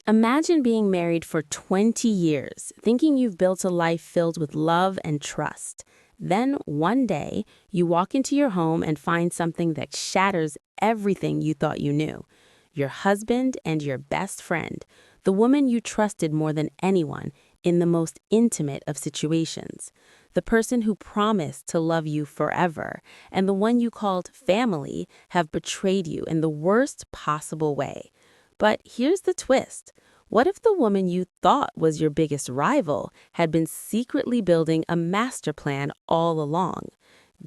Imagine being married for 20 years, thinking you've built a life filled with love and trust. Then, one day, you walk into your home and find something that shatters everything you thought you knew. Your husband and your best friend, the woman you trusted more than anyone in the most intimate of situations, the person who promised to love you forever, and the one you called family have betrayed you in the worst possible way. But here's the twist. What if the woman you thought was your biggest rival had been secretly building a master plan all along?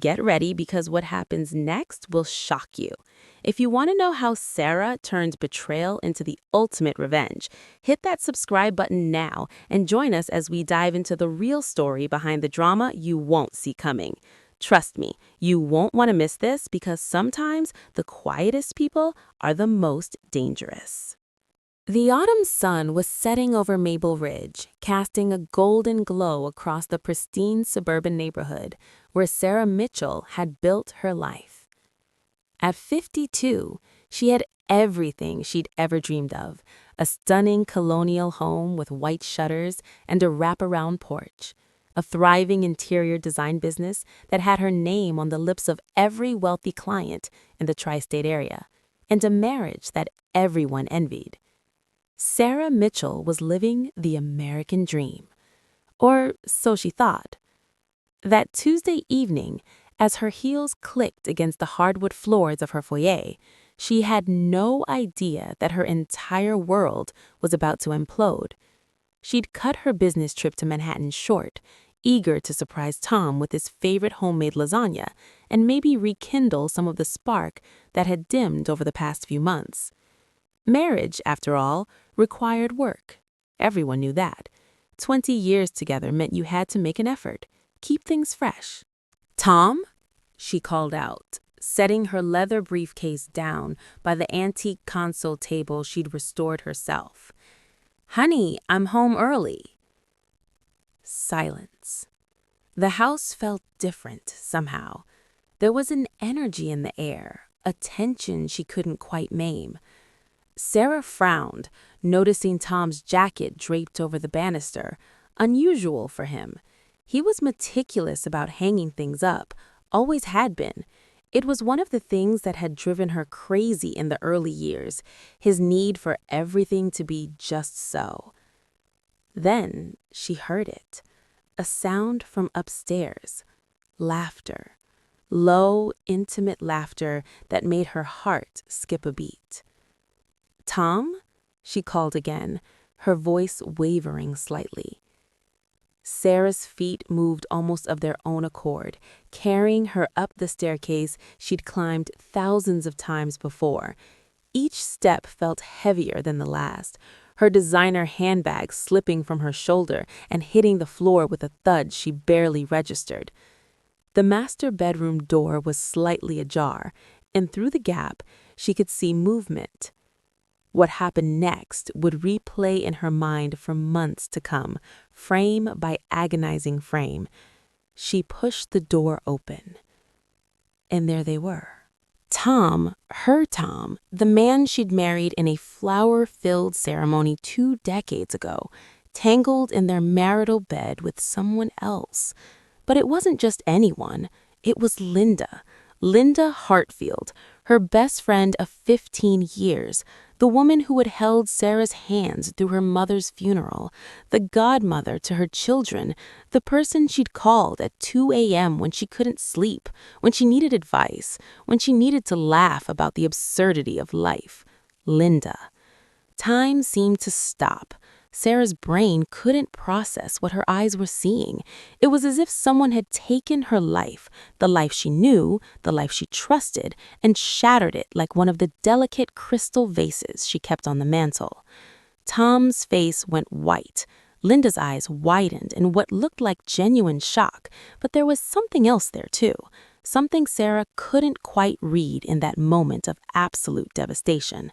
Get ready because what happens next will shock you. If you want to know how Sarah turns betrayal into the ultimate revenge, hit that subscribe button now and join us as we dive into the real story behind the drama you won't see coming. Trust me, you won't want to miss this because sometimes the quietest people are the most dangerous. The autumn sun was setting over Maple Ridge, casting a golden glow across the pristine suburban neighborhood where Sarah Mitchell had built her life. At 52, she had everything she'd ever dreamed of: a stunning colonial home with white shutters and a wraparound porch, a thriving interior design business that had her name on the lips of every wealthy client in the tri-state area, and a marriage that everyone envied. Sarah Mitchell was living the American dream. Or so she thought. That Tuesday evening, as her heels clicked against the hardwood floors of her foyer, she had no idea that her entire world was about to implode. She'd cut her business trip to Manhattan short, eager to surprise Tom with his favorite homemade lasagna and maybe rekindle some of the spark that had dimmed over the past few months. Marriage, after all, required work. Everyone knew that. 20 years together meant you had to make an effort, keep things fresh. "Tom?" she called out, setting her leather briefcase down by the antique console table she'd restored herself. "Honey, I'm home early." Silence. The house felt different somehow. There was an energy in the air, a tension she couldn't quite maim. Sarah frowned, noticing Tom's jacket draped over the banister, unusual for him. He was meticulous about hanging things up, always had been. It was one of the things that had driven her crazy in the early years, his need for everything to be just so. Then she heard it, a sound from upstairs, laughter, low, intimate laughter that made her heart skip a beat. "Tom?" she called again, her voice wavering slightly. Sarah's feet moved almost of their own accord, carrying her up the staircase she'd climbed thousands of times before. Each step felt heavier than the last, her designer handbag slipping from her shoulder and hitting the floor with a thud she barely registered. The master bedroom door was slightly ajar, and through the gap, she could see movement. What happened next would replay in her mind for months to come, frame by agonizing frame. She pushed the door open. And there they were. Tom, her Tom, the man she'd married in a flower-filled ceremony 2 decades ago, tangled in their marital bed with someone else. But it wasn't just anyone. It was Linda Hartfield, her best friend of 15 years, the woman who had held Sarah's hands through her mother's funeral, the godmother to her children, the person she'd called at 2 a.m. when she couldn't sleep, when she needed advice, when she needed to laugh about the absurdity of life. Linda. Time seemed to stop. Sarah's brain couldn't process what her eyes were seeing. It was as if someone had taken her life, the life she knew, the life she trusted, and shattered it like one of the delicate crystal vases she kept on the mantel. Tom's face went white. Linda's eyes widened in what looked like genuine shock, but there was something else there too, something Sarah couldn't quite read in that moment of absolute devastation.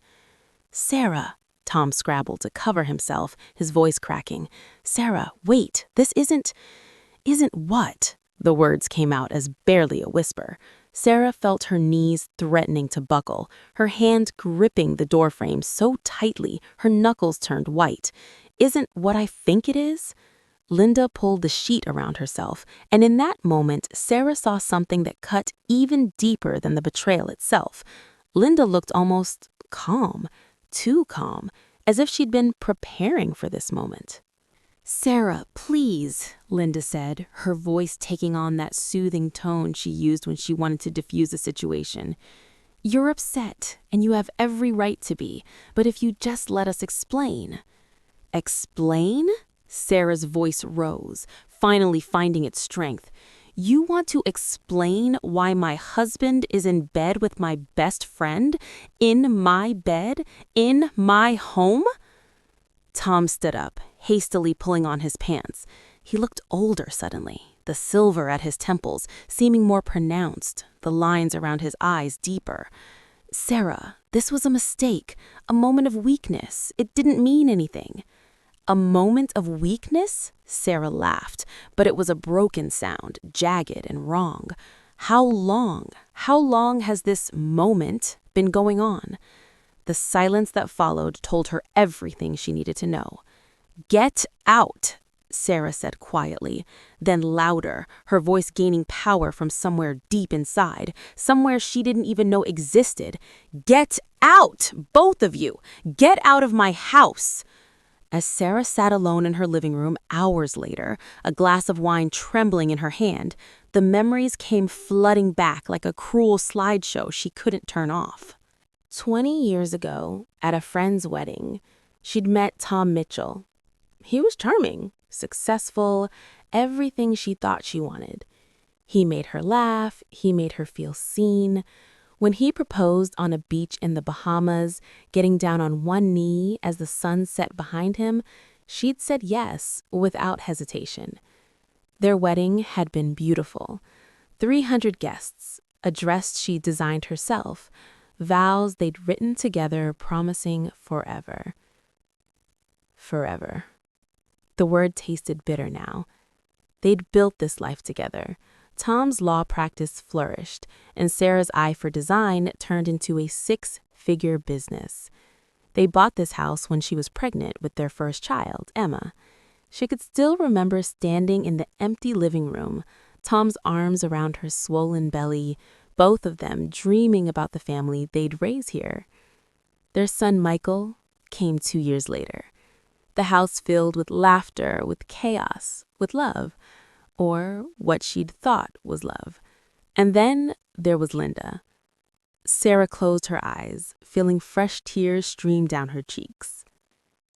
"Sarah," Tom scrabbled to cover himself, his voice cracking. "Sarah, wait, this isn't what?" The words came out as barely a whisper. Sarah felt her knees threatening to buckle, her hand gripping the doorframe so tightly her knuckles turned white. "Isn't what I think it is?" Linda pulled the sheet around herself, and in that moment, Sarah saw something that cut even deeper than the betrayal itself. Linda looked almost calm, too calm, as if she'd been preparing for this moment. "Sarah, please," Linda said, her voice taking on that soothing tone she used when she wanted to diffuse a situation. "You're upset, and you have every right to be, but if you just let us explain." "Explain?" Sarah's voice rose, finally finding its strength. "You want to explain why my husband is in bed with my best friend? In my bed? In my home?" Tom stood up, hastily pulling on his pants. He looked older suddenly, the silver at his temples seeming more pronounced, the lines around his eyes deeper. "Sarah, this was a mistake, a moment of weakness. It didn't mean anything." "A moment of weakness?" Sarah laughed, but it was a broken sound, jagged and wrong. How long has this moment been going on? The silence that followed told her everything she needed to know. "Get out," Sarah said quietly, then louder, her voice gaining power from somewhere deep inside, somewhere she didn't even know existed. "Get out, both of you! Get out of my house!" As Sarah sat alone in her living room hours later, a glass of wine trembling in her hand, the memories came flooding back like a cruel slideshow she couldn't turn off. 20 years ago, at a friend's wedding, she'd met Tom Mitchell. He was charming, successful, everything she thought she wanted. He made her laugh, he made her feel seen. When he proposed on a beach in the Bahamas, getting down on one knee as the sun set behind him, she'd said yes without hesitation. Their wedding had been beautiful. 300 guests, a dress she designed herself, vows they'd written together promising forever. Forever. The word tasted bitter now. They'd built this life together. Tom's law practice flourished, and Sarah's eye for design turned into a 6-figure business. They bought this house when she was pregnant with their first child, Emma. She could still remember standing in the empty living room, Tom's arms around her swollen belly, both of them dreaming about the family they'd raise here. Their son, Michael, came 2 years later. The house filled with laughter, with chaos, with love, or what she'd thought was love. And then there was Linda. Sarah closed her eyes, feeling fresh tears stream down her cheeks.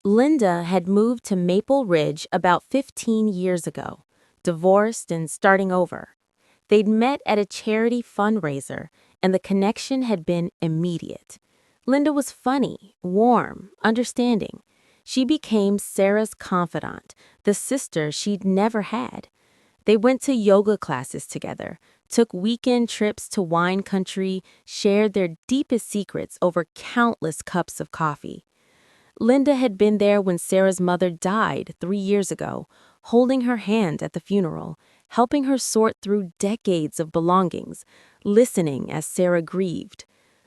Linda had moved to Maple Ridge about 15 years ago, divorced and starting over. They'd met at a charity fundraiser, and the connection had been immediate. Linda was funny, warm, understanding. She became Sarah's confidant, the sister she'd never had. They went to yoga classes together, took weekend trips to wine country, shared their deepest secrets over countless cups of coffee. Linda had been there when Sarah's mother died 3 years ago, holding her hand at the funeral, helping her sort through decades of belongings, listening as Sarah grieved.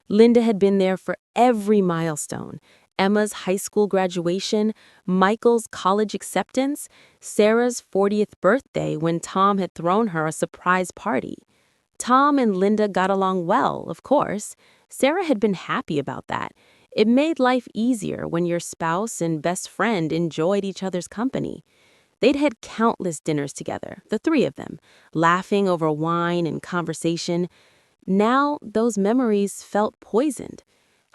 Linda had been there for every milestone: Emma's high school graduation, Michael's college acceptance, Sarah's 40th birthday when Tom had thrown her a surprise party. Tom and Linda got along well, of course. Sarah had been happy about that. It made life easier when your spouse and best friend enjoyed each other's company. They'd had countless dinners together, the three of them, laughing over wine and conversation. Now those memories felt poisoned.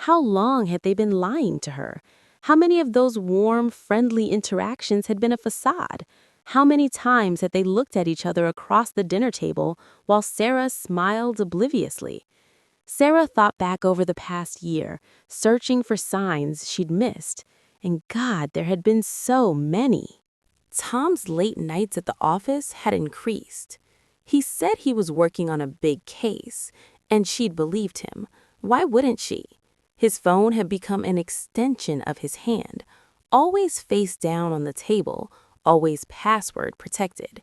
How long had they been lying to her? How many of those warm, friendly interactions had been a facade? How many times had they looked at each other across the dinner table while Sarah smiled obliviously? Sarah thought back over the past year, searching for signs she'd missed. And God, there had been so many. Tom's late nights at the office had increased. He said he was working on a big case, and she'd believed him. Why wouldn't she? His phone had become an extension of his hand, always face down on the table, always password protected.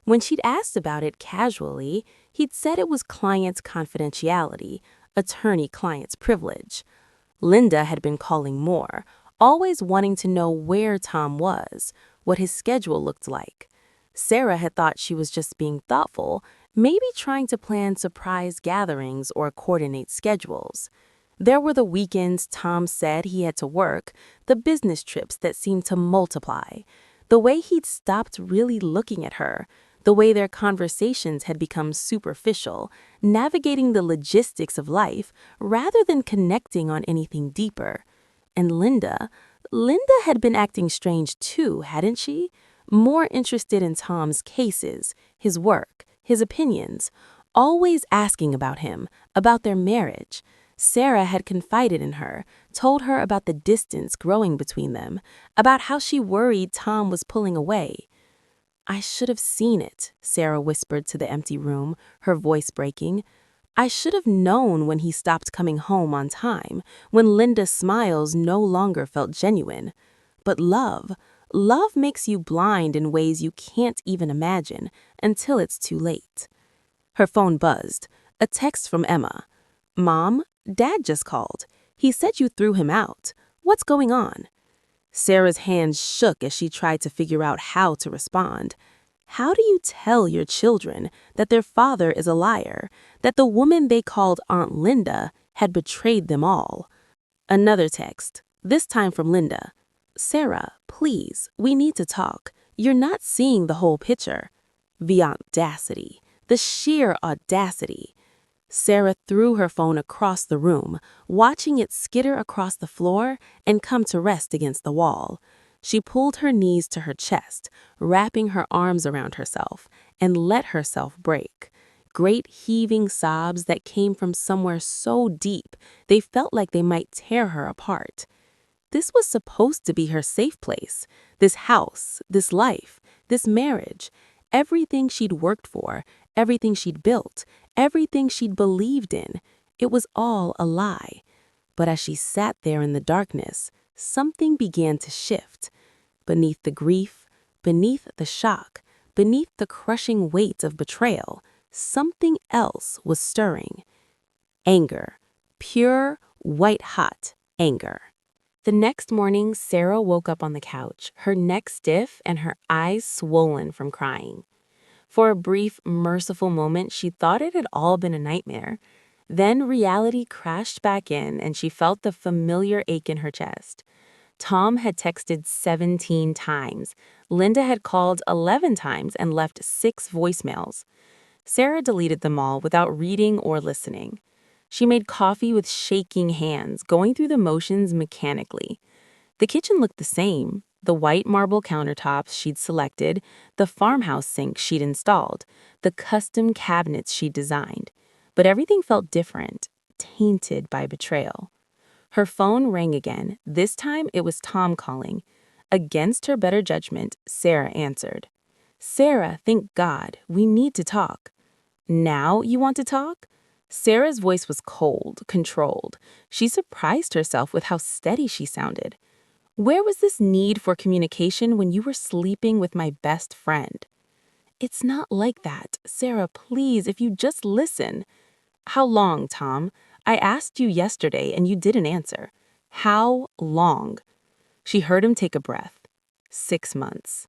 When she'd asked about it casually, He'd said it was client's confidentiality, attorney-client's privilege. Linda had been calling more, always wanting to know where Tom was, what his schedule looked like. Sarah had thought she was just being thoughtful, maybe trying to plan surprise gatherings or coordinate schedules. There were the weekends Tom said he had to work, the business trips that seemed to multiply, the way he'd stopped really looking at her, the way their conversations had become superficial, navigating the logistics of life rather than connecting on anything deeper. And Linda had been acting strange too, hadn't she? More interested in Tom's cases, his work, his opinions, always asking about him, about their marriage. Sarah had confided in her, told her about the distance growing between them, about how she worried Tom was pulling away. "I should have seen it," Sarah whispered to the empty room, her voice breaking. "I should have known when he stopped coming home on time, when Linda's smiles no longer felt genuine. But love makes you blind in ways you can't even imagine until it's too late." Her phone buzzed. A text from Emma. "Mom, Dad just called. He said you threw him out. What's going on?" Sarah's hands shook as she tried to figure out how to respond. How do you tell your children that their father is a liar, that the woman they called Aunt Linda had betrayed them all? Another text, this time from Linda. "Sarah, please, we need to talk. You're not seeing the whole picture." The audacity, the sheer audacity. Sarah threw her phone across the room, watching it skitter across the floor and come to rest against the wall. She pulled her knees to her chest, wrapping her arms around herself, and let herself break. Great heaving sobs that came from somewhere so deep they felt like they might tear her apart. This was supposed to be her safe place, this house, this life, this marriage, everything she'd worked for, everything she'd built, everything she'd believed in. It was all a lie. But as she sat there in the darkness, something began to shift. Beneath the grief, beneath the shock, beneath the crushing weight of betrayal, something else was stirring. Anger. Pure, white-hot anger. The next morning, Sarah woke up on the couch, her neck stiff and her eyes swollen from crying. For a brief, merciful moment, she thought it had all been a nightmare. Then reality crashed back in, and she felt the familiar ache in her chest. Tom had texted 17 times. Linda had called 11 times and left 6 voicemails. Sarah deleted them all without reading or listening. She made coffee with shaking hands, going through the motions mechanically. The kitchen looked the same. The white marble countertops she'd selected, the farmhouse sink she'd installed, the custom cabinets she'd designed. But everything felt different, tainted by betrayal. Her phone rang again. This time it was Tom calling. Against her better judgment, Sarah answered. "Sarah, thank God, we need to talk." "Now you want to talk?" Sarah's voice was cold, controlled. She surprised herself with how steady she sounded. "Where was this need for communication when you were sleeping with my best friend?" "It's not like that. Sarah, please, if you just listen." "How long, Tom? I asked you yesterday and you didn't answer. How long?" She heard him take a breath. 6 months.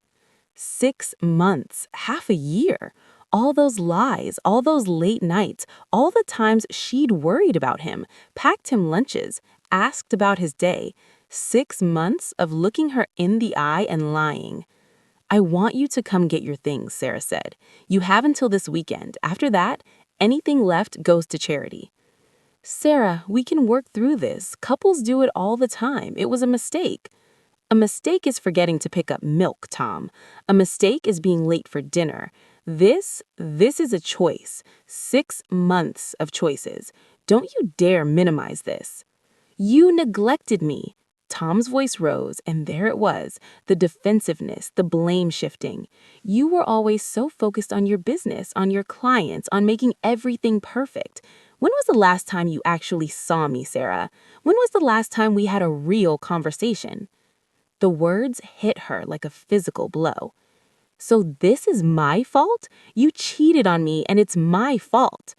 6 months, half a year. All those lies, all those late nights, all the times she'd worried about him, packed him lunches, asked about his day. 6 months of looking her in the eye and lying. "I want you to come get your things," Sarah said. "You have until this weekend. After that, anything left goes to charity." "Sarah, we can work through this. Couples do it all the time. It was a mistake." "A mistake is forgetting to pick up milk, Tom. A mistake is being late for dinner. This is a choice. 6 months of choices. Don't you dare minimize this." "You neglected me." Tom's voice rose, and there it was, the defensiveness, the blame shifting. "You were always so focused on your business, on your clients, on making everything perfect. When was the last time you actually saw me, Sarah? When was the last time we had a real conversation?" The words hit her like a physical blow. So this is my fault? You cheated on me and it's my fault.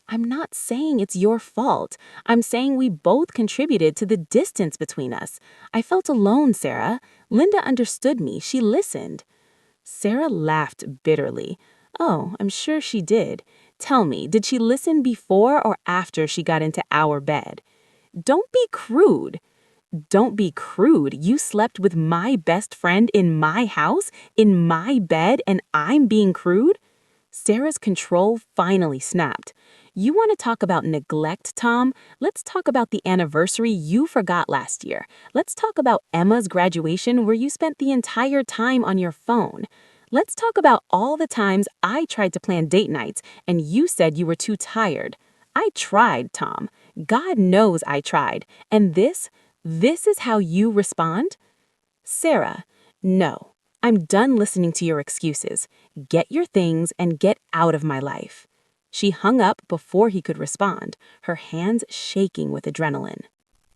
I'm not saying it's your fault. I'm saying we both contributed to the distance between us. I felt alone, Sarah. Linda understood me. She listened. Sarah laughed bitterly. Oh, I'm sure she did. Tell me, did she listen before or after she got into our bed? Don't be crude. Don't be crude. You slept with my best friend in my house, in my bed, and I'm being crude? Sarah's control finally snapped. You want to talk about neglect, Tom? Let's talk about the anniversary you forgot last year. Let's talk about Emma's graduation where you spent the entire time on your phone. Let's talk about all the times I tried to plan date nights and you said you were too tired. I tried, Tom. God knows I tried. And this is how you respond? Sarah, no. I'm done listening to your excuses. Get your things and get out of my life. She hung up before he could respond, her hands shaking with adrenaline.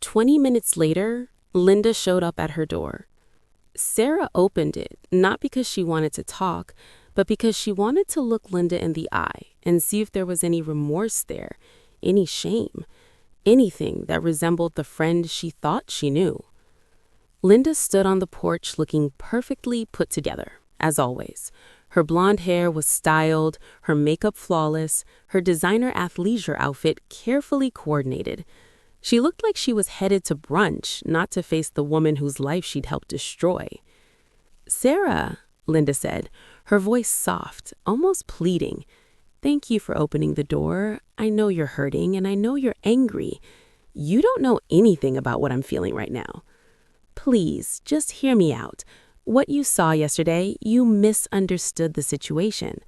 20 minutes later, Linda showed up at her door. Sarah opened it, not because she wanted to talk, but because she wanted to look Linda in the eye and see if there was any remorse there, any shame, anything that resembled the friend she thought she knew. Linda stood on the porch looking perfectly put together, as always. Her blonde hair was styled, her makeup flawless, her designer athleisure outfit carefully coordinated. She looked like she was headed to brunch, not to face the woman whose life she'd helped destroy. Sarah, Linda said, her voice soft, almost pleading. Thank you for opening the door. I know you're hurting and I know you're angry. You don't know anything about what I'm feeling right now. Please, just hear me out. What you saw yesterday, you misunderstood the situation.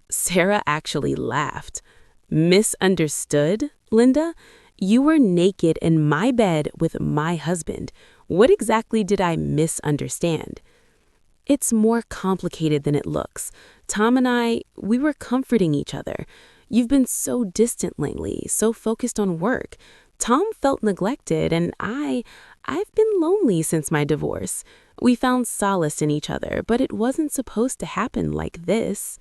Sarah actually laughed. Misunderstood, Linda? You were naked in my bed with my husband. What exactly did I misunderstand? It's more complicated than it looks. Tom and we were comforting each other. You've been so distant lately, so focused on work. Tom felt neglected, and I've been lonely since my divorce. We found solace in each other, but it wasn't supposed to happen like this.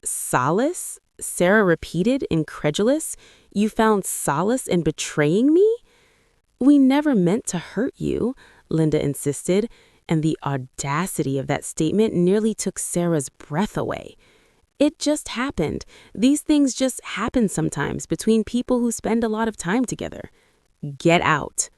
Solace? Sarah repeated, incredulous. You found solace in betraying me? We never meant to hurt you, Linda insisted, and the audacity of that statement nearly took Sarah's breath away. It just happened. These things just happen sometimes between people who spend a lot of time together. Get out.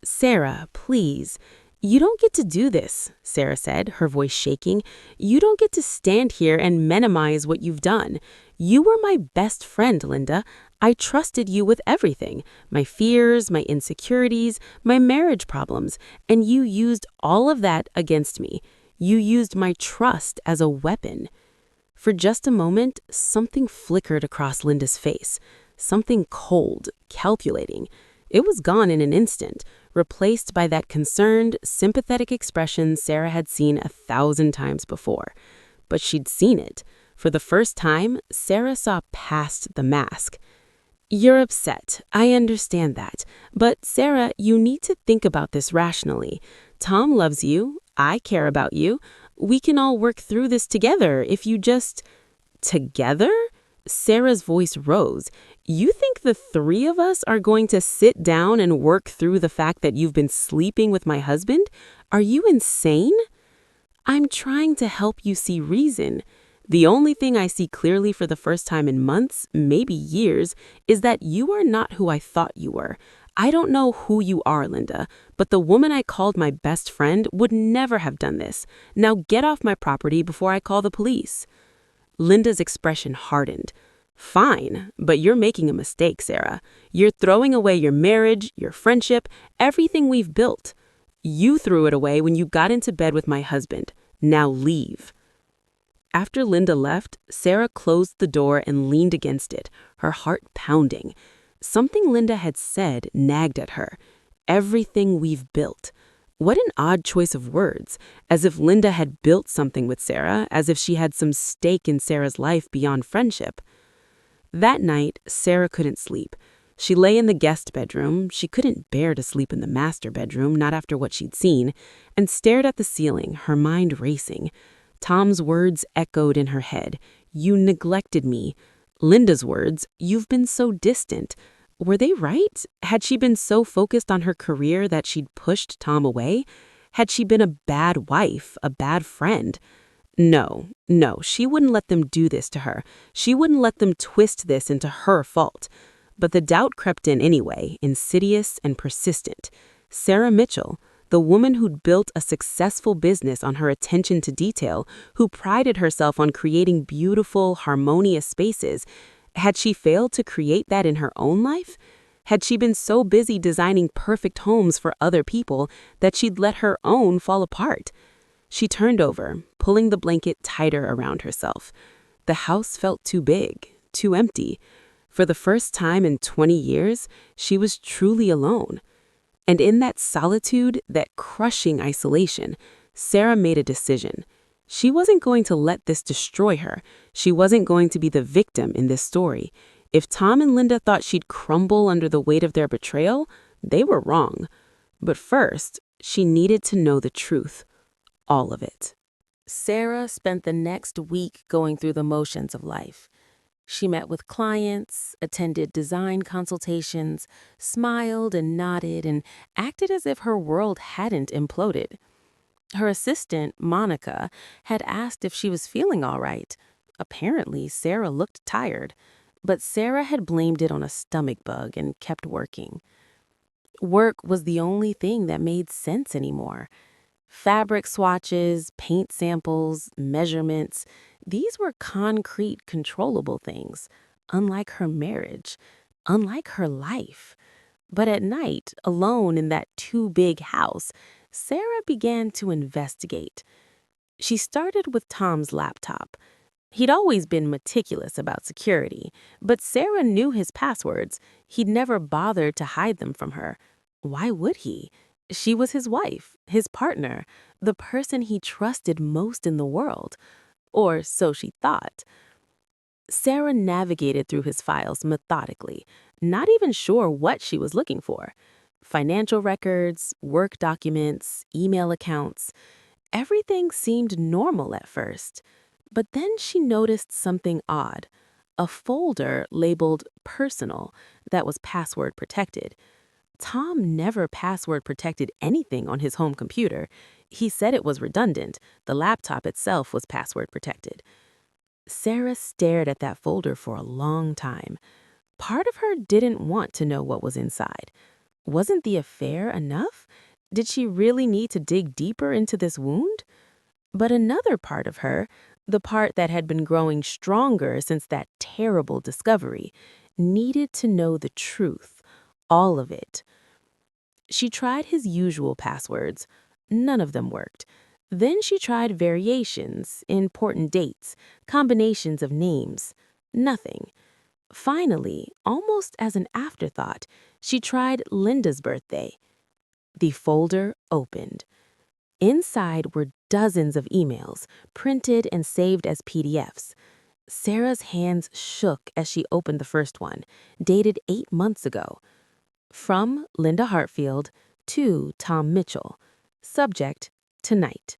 Sarah, please. You don't get to do this, Sarah said, her voice shaking. You don't get to stand here and minimize what you've done. You were my best friend, Linda. I trusted you with everything, my fears, my insecurities, my marriage problems, and you used all of that against me. You used my trust as a weapon. For just a moment, something flickered across Linda's face, something cold, calculating. It was gone in an instant, replaced by that concerned, sympathetic expression Sarah had seen 1,000 times before. But she'd seen it. For the first time, Sarah saw past the mask. You're upset. I understand that. But Sarah, you need to think about this rationally. Tom loves you. I care about you. We can all work through this together if you just... Together? Sarah's voice rose. You think the three of us are going to sit down and work through the fact that you've been sleeping with my husband? Are you insane? I'm trying to help you see reason. The only thing I see clearly for the first time in months, maybe years, is that you are not who I thought you were. I don't know who you are, Linda, but the woman I called my best friend would never have done this. Now get off my property before I call the police. Linda's expression hardened. Fine, but you're making a mistake, Sarah. You're throwing away your marriage, your friendship, everything we've built. You threw it away when you got into bed with my husband. Now leave. After Linda left, Sarah closed the door and leaned against it, her heart pounding. Something Linda had said nagged at her. Everything we've built. What an odd choice of words, as if Linda had built something with Sarah, as if she had some stake in Sarah's life beyond friendship. That night, Sarah couldn't sleep. She lay in the guest bedroom, she couldn't bear to sleep in the master bedroom, not after what she'd seen, and stared at the ceiling, her mind racing. Tom's words echoed in her head. You neglected me. Linda's words, you've been so distant. Were they right? Had she been so focused on her career that she'd pushed Tom away? Had she been a bad wife, a bad friend? No, she wouldn't let them do this to her. She wouldn't let them twist this into her fault. But the doubt crept in anyway, insidious and persistent. Sarah Mitchell, the woman who'd built a successful business on her attention to detail, who prided herself on creating beautiful, harmonious spaces, had she failed to create that in her own life? Had she been so busy designing perfect homes for other people that she'd let her own fall apart? She turned over, pulling the blanket tighter around herself. The house felt too big, too empty. For the first time in 20 years, she was truly alone. And in that solitude, that crushing isolation, Sarah made a decision. She wasn't going to let this destroy her. She wasn't going to be the victim in this story. If Tom and Linda thought she'd crumble under the weight of their betrayal, they were wrong. But first, she needed to know the truth. All of it. Sarah spent the next week going through the motions of life. She met with clients, attended design consultations, smiled and nodded, and acted as if her world hadn't imploded. Her assistant, Monica, had asked if she was feeling all right. Apparently, Sarah looked tired, but Sarah had blamed it on a stomach bug and kept working. Work was the only thing that made sense anymore. Fabric swatches, paint samples, measurements, these were concrete, controllable things, unlike her marriage, unlike her life. But at night, alone in that too big house, Sarah began to investigate. She started with Tom's laptop. He'd always been meticulous about security, but Sarah knew his passwords. He'd never bothered to hide them from her. Why would he? She was his wife, his partner, the person he trusted most in the world. Or so she thought. Sarah navigated through his files methodically, not even sure what she was looking for. Financial records, work documents, email accounts. Everything seemed normal at first. But then she noticed something odd. A folder labeled personal that was password protected. Tom never password protected anything on his home computer. He said it was redundant. The laptop itself was password protected. Sarah stared at that folder for a long time. Part of her didn't want to know what was inside. Wasn't the affair enough? Did she really need to dig deeper into this wound? But another part of her, the part that had been growing stronger since that terrible discovery, needed to know the truth. All of it. She tried his usual passwords. None of them worked. Then she tried variations, important dates, combinations of names. Nothing. Finally, almost as an afterthought, she tried Linda's birthday. The folder opened. Inside were dozens of emails, printed and saved as PDFs. Sarah's hands shook as she opened the first one, dated 8 months ago. From Linda Hartfield to Tom Mitchell. Subject, tonight.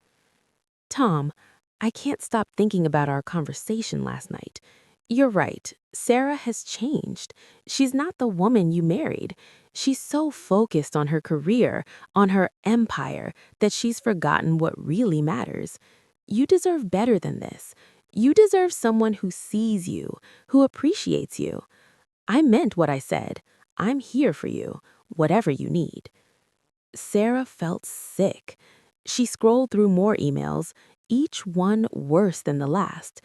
Tom, I can't stop thinking about our conversation last night. You're right. Sarah has changed. She's not the woman you married. She's so focused on her career, on her empire, that she's forgotten what really matters. You deserve better than this. You deserve someone who sees you, who appreciates you. I meant what I said. I'm here for you, whatever you need. Sarah felt sick. She scrolled through more emails, each one worse than the last.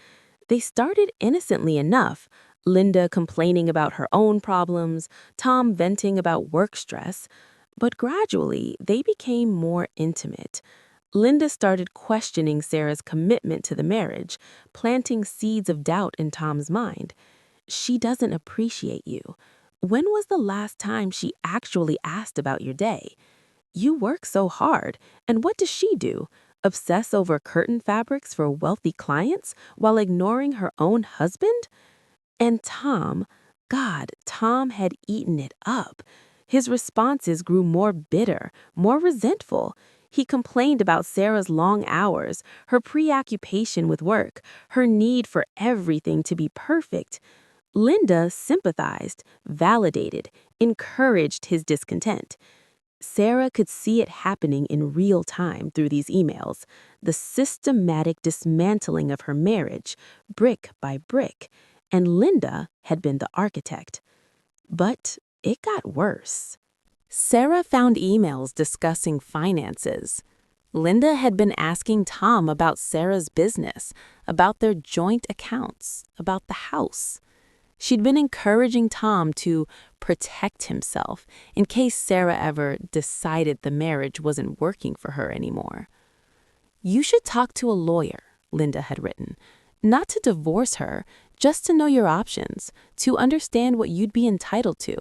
They started innocently enough, Linda complaining about her own problems, Tom venting about work stress, but gradually they became more intimate. Linda started questioning Sarah's commitment to the marriage, planting seeds of doubt in Tom's mind. She doesn't appreciate you. When was the last time she actually asked about your day? You work so hard, and what does she do? Obsess over curtain fabrics for wealthy clients while ignoring her own husband? And Tom, God, Tom had eaten it up. His responses grew more bitter, more resentful. He complained about Sarah's long hours, her preoccupation with work, her need for everything to be perfect. Linda sympathized, validated, encouraged his discontent. Sarah could see it happening in real time through these emails, the systematic dismantling of her marriage, brick by brick, and Linda had been the architect. But it got worse. Sarah found emails discussing finances. Linda had been asking Tom about Sarah's business, about their joint accounts, about the house. She'd been encouraging Tom to protect himself in case Sarah ever decided the marriage wasn't working for her anymore. "You should talk to a lawyer," Linda had written. "Not to divorce her, just to know your options, to understand what you'd be entitled to.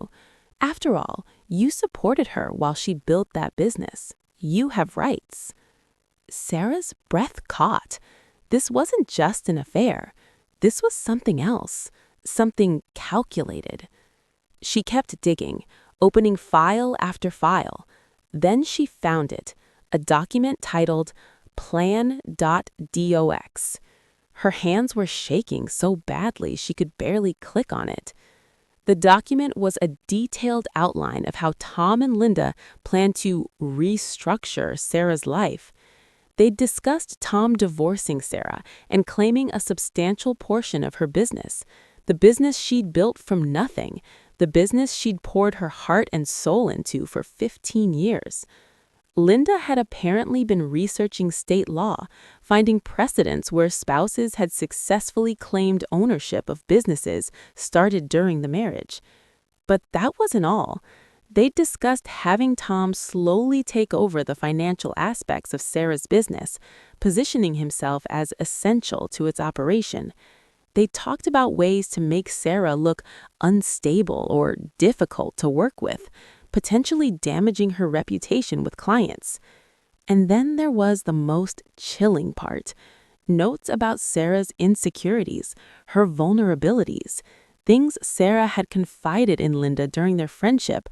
After all, you supported her while she built that business. You have rights." Sarah's breath caught. This wasn't just an affair. This was something else, something calculated. She kept digging, opening file after file. Then she found it, a document titled Plan.dox. Her hands were shaking so badly she could barely click on it. The document was a detailed outline of how Tom and Linda planned to restructure Sarah's life. They'd discussed Tom divorcing Sarah and claiming a substantial portion of her business, the business she'd built from nothing, the business she'd poured her heart and soul into for 15 years. Linda had apparently been researching state law, finding precedents where spouses had successfully claimed ownership of businesses started during the marriage. But that wasn't all. They'd discussed having Tom slowly take over the financial aspects of Sarah's business, positioning himself as essential to its operation. They talked about ways to make Sarah look unstable or difficult to work with, potentially damaging her reputation with clients. And then there was the most chilling part. Notes about Sarah's insecurities, her vulnerabilities, things Sarah had confided in Linda during their friendship.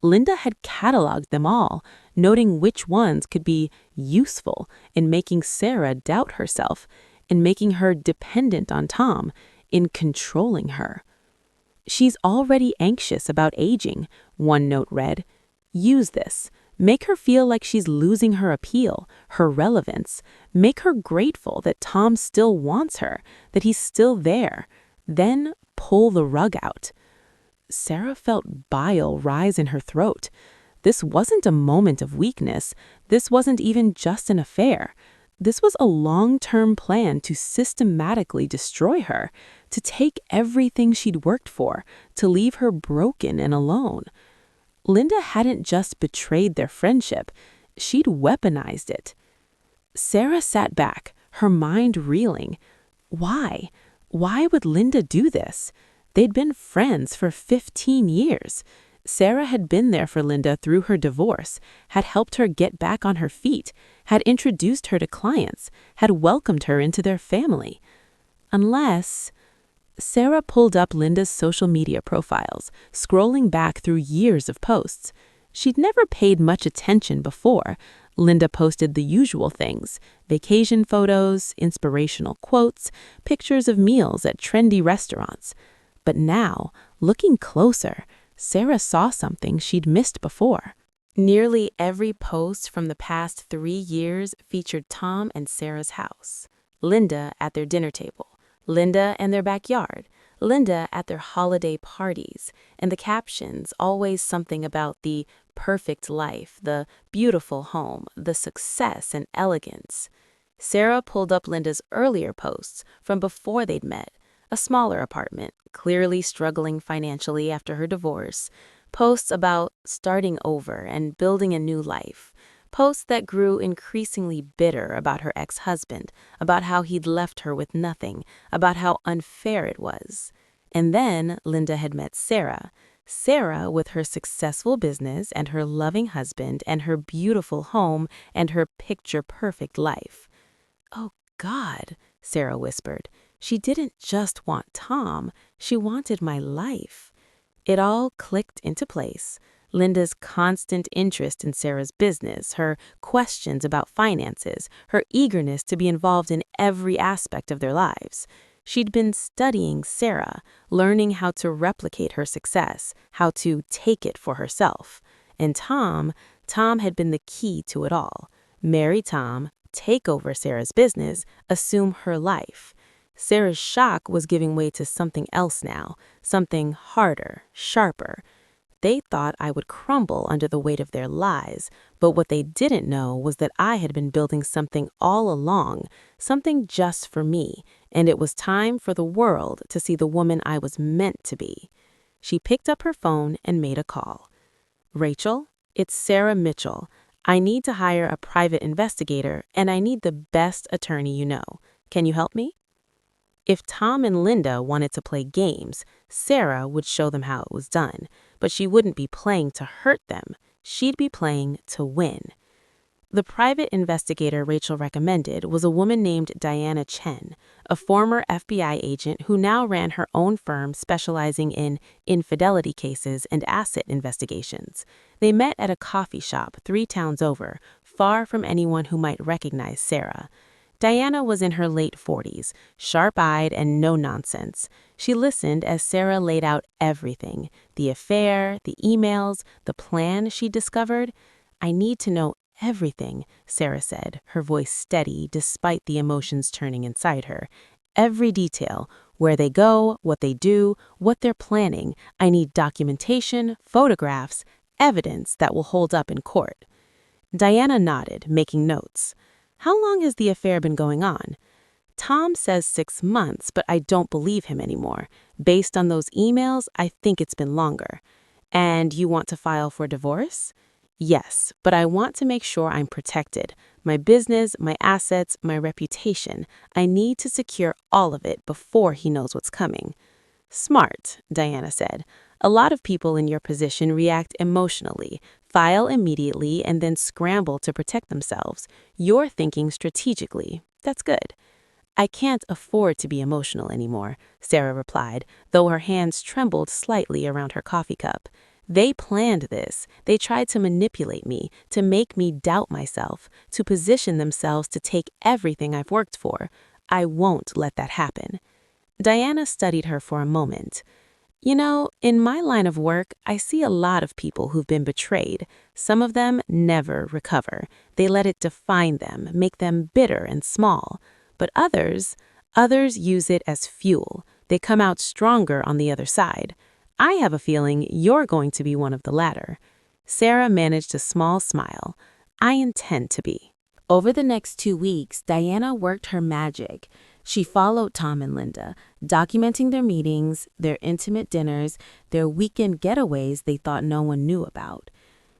Linda had cataloged them all, noting which ones could be useful in making Sarah doubt herself, in making her dependent on Tom, in controlling her. "She's already anxious about aging," one note read. "Use this. Make her feel like she's losing her appeal, her relevance. Make her grateful that Tom still wants her, that he's still there. Then pull the rug out." Sarah felt bile rise in her throat. This wasn't a moment of weakness. This wasn't even just an affair. This was a long-term plan to systematically destroy her, to take everything she'd worked for, to leave her broken and alone. Linda hadn't just betrayed their friendship, she'd weaponized it. Sarah sat back, her mind reeling. Why? Why would Linda do this? They'd been friends for 15 years. Sarah had been there for Linda through her divorce, had helped her get back on her feet, had introduced her to clients, had welcomed her into their family. Unless... Sarah pulled up Linda's social media profiles, scrolling back through years of posts. She'd never paid much attention before. Linda posted the usual things: vacation photos, inspirational quotes, pictures of meals at trendy restaurants. But now, looking closer, Sarah saw something she'd missed before. Nearly every post from the past 3 years featured Tom and Sarah's house, Linda at their dinner table, Linda and their backyard, Linda at their holiday parties, and the captions always something about the perfect life, the beautiful home, the success and elegance. Sarah pulled up Linda's earlier posts from before they'd met, a smaller apartment, clearly struggling financially after her divorce, posts about starting over and building a new life, posts that grew increasingly bitter about her ex-husband, about how he'd left her with nothing, about how unfair it was. And then Linda had met Sarah. Sarah with her successful business and her loving husband and her beautiful home and her picture-perfect life. "Oh, God," Sarah whispered. "She didn't just want Tom, she wanted my life." It all clicked into place. Linda's constant interest in Sarah's business, her questions about finances, her eagerness to be involved in every aspect of their lives. She'd been studying Sarah, learning how to replicate her success, how to take it for herself. And Tom had been the key to it all. Marry Tom, take over Sarah's business, assume her life. Sarah's shock was giving way to something else now, something harder, sharper. They thought I would crumble under the weight of their lies, but what they didn't know was that I had been building something all along, something just for me, and it was time for the world to see the woman I was meant to be. She picked up her phone and made a call. "Rachel, it's Sarah Mitchell. I need to hire a private investigator, and I need the best attorney you know. Can you help me?" If Tom and Linda wanted to play games, Sarah would show them how it was done, but she wouldn't be playing to hurt them. She'd be playing to win. The private investigator Rachel recommended was a woman named Diana Chen, a former FBI agent who now ran her own firm specializing in infidelity cases and asset investigations. They met at a coffee shop 3 towns over, far from anyone who might recognize Sarah. Diana was in her late 40s, sharp-eyed and no-nonsense. She listened as Sarah laid out everything, the affair, the emails, the plan she discovered. "I need to know everything," Sarah said, her voice steady despite the emotions turning inside her. "Every detail, where they go, what they do, what they're planning. I need documentation, photographs, evidence that will hold up in court." Diana nodded, making notes. "How long has the affair been going on?" "Tom says 6 months, but I don't believe him anymore. Based on those emails, I think it's been longer." "And you want to file for divorce?" "Yes, but I want to make sure I'm protected. My business, my assets, my reputation. I need to secure all of it before he knows what's coming." "Smart," Diana said. "A lot of people in your position react emotionally, file immediately, and then scramble to protect themselves. You're thinking strategically. That's good." "I can't afford to be emotional anymore," Sarah replied, though her hands trembled slightly around her coffee cup. "They planned this. They tried to manipulate me, to make me doubt myself, to position themselves to take everything I've worked for. I won't let that happen." Diana studied her for a moment. "You know, in my line of work, I see a lot of people who've been betrayed. Some of them never recover. They let it define them, make them bitter and small. But others use it as fuel. They come out stronger on the other side. I have a feeling you're going to be one of the latter." Sarah managed a small smile. "I intend to be." Over the next 2 weeks, Diana worked her magic. She followed Tom and Linda, documenting their meetings, their intimate dinners, their weekend getaways they thought no one knew about.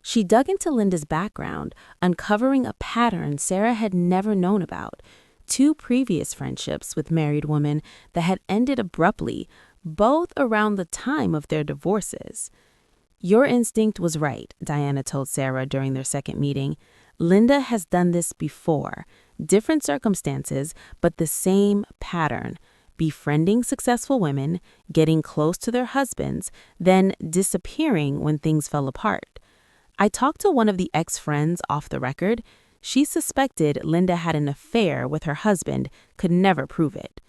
She dug into Linda's background, uncovering a pattern Sarah had never known about. 2 previous friendships with married women that had ended abruptly, both around the time of their divorces. "Your instinct was right," Diana told Sarah during their second meeting. "Linda has done this before. Different circumstances, but the same pattern. Befriending successful women, getting close to their husbands, then disappearing when things fell apart. I talked to one of the ex-friends off the record. She suspected Linda had an affair with her husband, could never prove it."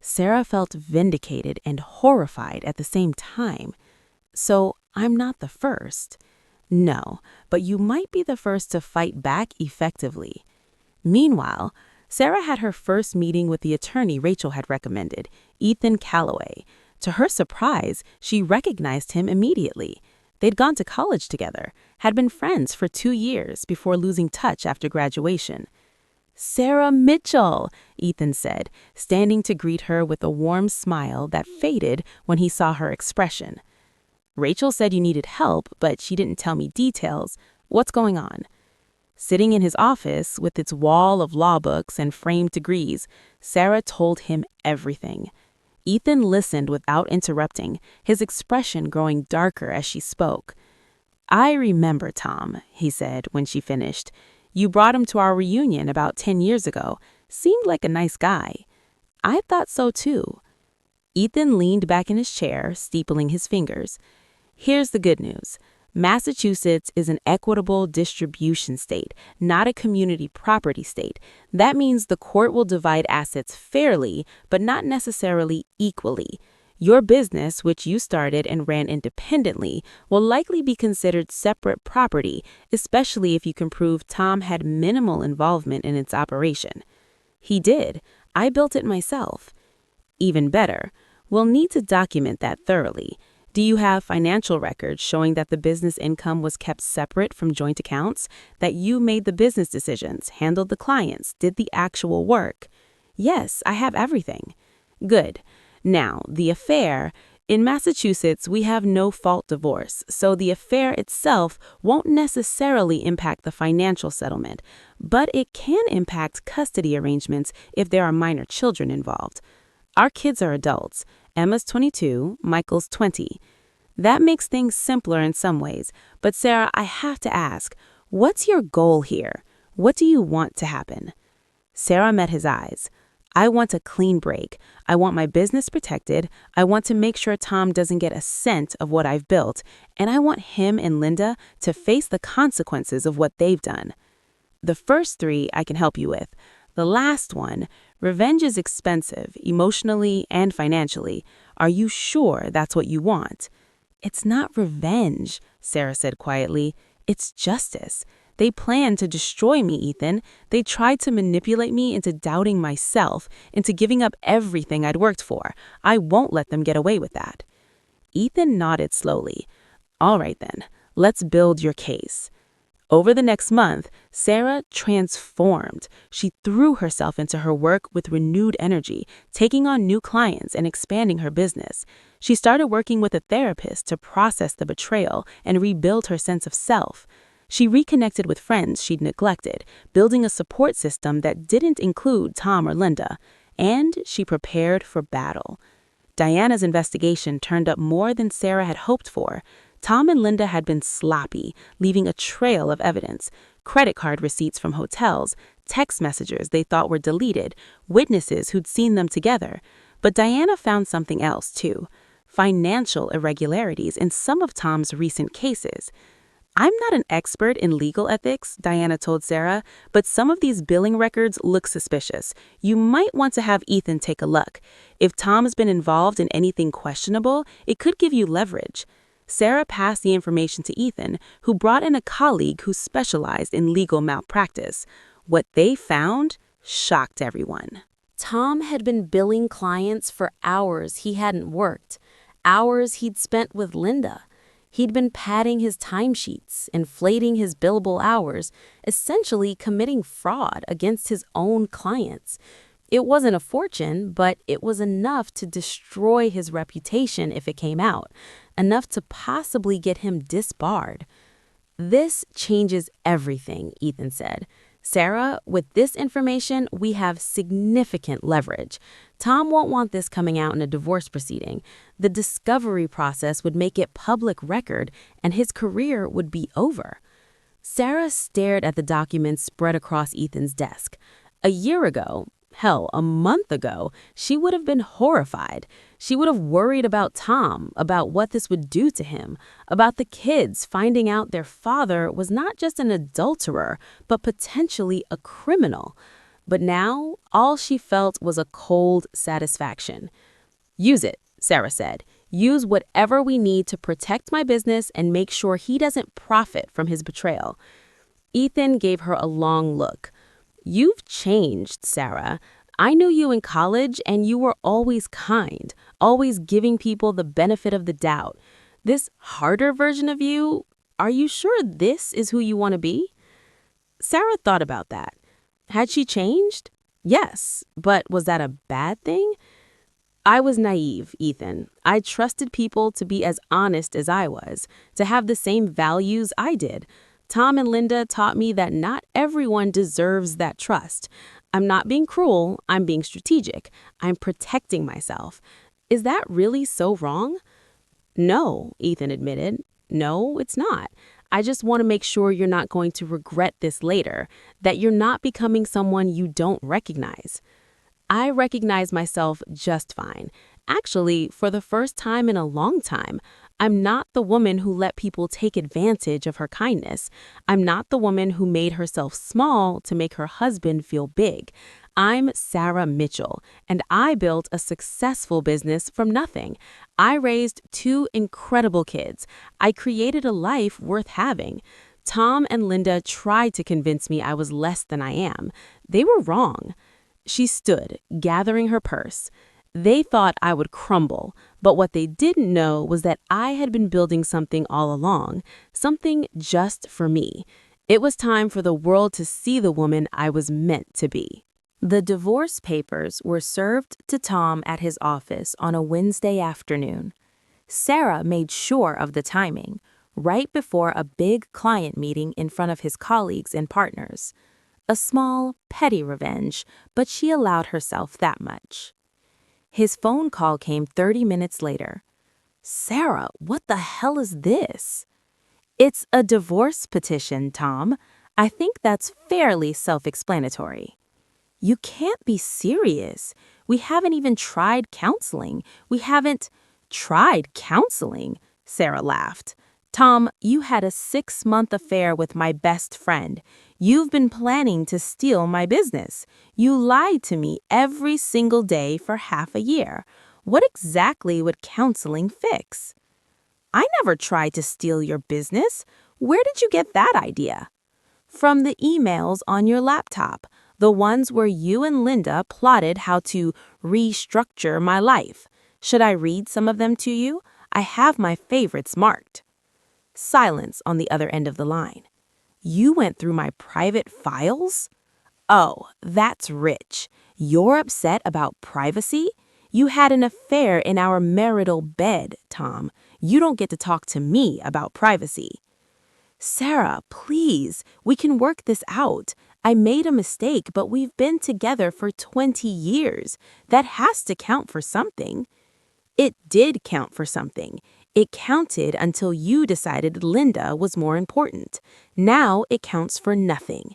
Sarah felt vindicated and horrified at the same time. "So I'm not the first." "No, but you might be the first to fight back effectively." Meanwhile, Sarah had her first meeting with the attorney Rachel had recommended, Ethan Calloway. To her surprise, she recognized him immediately. They'd gone to college together, had been friends for 2 years before losing touch after graduation. "Sarah Mitchell," Ethan said, standing to greet her with a warm smile that faded when he saw her expression. "Rachel said you needed help, but she didn't tell me details. What's going on?" Sitting in his office with its wall of law books and framed degrees, Sarah told him everything. Ethan listened without interrupting, his expression growing darker as she spoke. "I remember Tom," he said when she finished. "You brought him to our reunion about 10 years ago. Seemed like a nice guy." "I thought so too." Ethan leaned back in his chair, steepling his fingers. "Here's the good news. Massachusetts is an equitable distribution state, not a community property state. That means the court will divide assets fairly, but not necessarily equally. Your business, which you started and ran independently, will likely be considered separate property, especially if you can prove Tom had minimal involvement in its operation. He did. I built it myself. Even better, we'll need to document that thoroughly. Do you have financial records showing that the business income was kept separate from joint accounts, that you made the business decisions, handled the clients, did the actual work? Yes, I have everything. Good. Now, the affair. In Massachusetts, we have no-fault divorce, so the affair itself won't necessarily impact the financial settlement, but it can impact custody arrangements if there are minor children involved. Our kids are adults. Emma's 22, Michael's 20. That makes things simpler in some ways, but Sarah, I have to ask, what's your goal here? What do you want to happen? Sarah met his eyes. I want a clean break. I want my business protected. I want to make sure Tom doesn't get a cent of what I've built, and I want him and Linda to face the consequences of what they've done. The first three I can help you with. The last one, revenge is expensive, emotionally and financially. Are you sure that's what you want? It's not revenge, Sarah said quietly. It's justice. They planned to destroy me, Ethan. They tried to manipulate me into doubting myself, into giving up everything I'd worked for. I won't let them get away with that. Ethan nodded slowly. All right then, let's build your case. Over the next month, Sarah transformed. She threw herself into her work with renewed energy, taking on new clients and expanding her business. She started working with a therapist to process the betrayal and rebuild her sense of self. She reconnected with friends she'd neglected, building a support system that didn't include Tom or Linda. And she prepared for battle. Diana's investigation turned up more than Sarah had hoped for. Tom and Linda had been sloppy, leaving a trail of evidence: credit card receipts from hotels, text messages they thought were deleted, witnesses who'd seen them together. But Diana found something else, too: financial irregularities in some of Tom's recent cases. I'm not an expert in legal ethics, Diana told Sarah, but some of these billing records look suspicious. You might want to have Ethan take a look. If Tom's been involved in anything questionable, it could give you leverage. Sarah passed the information to Ethan, who brought in a colleague who specialized in legal malpractice. What they found shocked everyone. Tom had been billing clients for hours he hadn't worked, hours he'd spent with Linda. He'd been padding his timesheets, inflating his billable hours, essentially committing fraud against his own clients. It wasn't a fortune, but it was enough to destroy his reputation if it came out, enough to possibly get him disbarred. This changes everything, Ethan said. Sarah, with this information, we have significant leverage. Tom won't want this coming out in a divorce proceeding. The discovery process would make it public record, and his career would be over. Sarah stared at the documents spread across Ethan's desk. A year ago, hell, a month ago, she would have been horrified. She would have worried about Tom, about what this would do to him, about the kids finding out their father was not just an adulterer, but potentially a criminal. But now, all she felt was a cold satisfaction. Use it, Sarah said. Use whatever we need to protect my business and make sure he doesn't profit from his betrayal. Ethan gave her a long look. You've changed, Sarah. I knew you in college, and you were always kind, always giving people the benefit of the doubt. This harder version of you, are you sure this is who you want to be? Sarah thought about that. Had she changed? Yes, but was that a bad thing? I was naive, Ethan. I trusted people to be as honest as I was, to have the same values I did. Tom and Linda taught me that not everyone deserves that trust. I'm not being cruel, I'm being strategic. I'm protecting myself. Is that really so wrong? No, Ethan admitted. No, it's not. I just want to make sure you're not going to regret this later, that you're not becoming someone you don't recognize. I recognize myself just fine. Actually, for the first time in a long time, I'm not the woman who let people take advantage of her kindness. I'm not the woman who made herself small to make her husband feel big. I'm Sarah Mitchell, and I built a successful business from nothing. I raised 2 incredible kids. I created a life worth having. Tom and Linda tried to convince me I was less than I am. They were wrong. She stood, gathering her purse. They thought I would crumble, but what they didn't know was that I had been building something all along, something just for me. It was time for the world to see the woman I was meant to be. The divorce papers were served to Tom at his office on a Wednesday afternoon. Sarah made sure of the timing, right before a big client meeting in front of his colleagues and partners. A small, petty revenge, but she allowed herself that much. His phone call came 30 minutes later. "Sarah, what the hell is this?" "It's a divorce petition, Tom. I think that's fairly self-explanatory." "You can't be serious. We haven't even tried counseling. We haven't—" "Tried counseling?" Sarah laughed. "Tom, you had a 6-month affair with my best friend. You've been planning to steal my business. You lied to me every single day for half a year. What exactly would counseling fix?" "I never tried to steal your business. Where did you get that idea?" "From the emails on your laptop, the ones where you and Linda plotted how to restructure my life. Should I read some of them to you? I have my favorites marked." Silence on the other end of the line. "You went through my private files?" "Oh, that's rich. You're upset about privacy? You had an affair in our marital bed, Tom. You don't get to talk to me about privacy." "Sarah, please, we can work this out. I made a mistake, but we've been together for 20 years. That has to count for something." "It did count for something. It counted until you decided Linda was more important. Now it counts for nothing."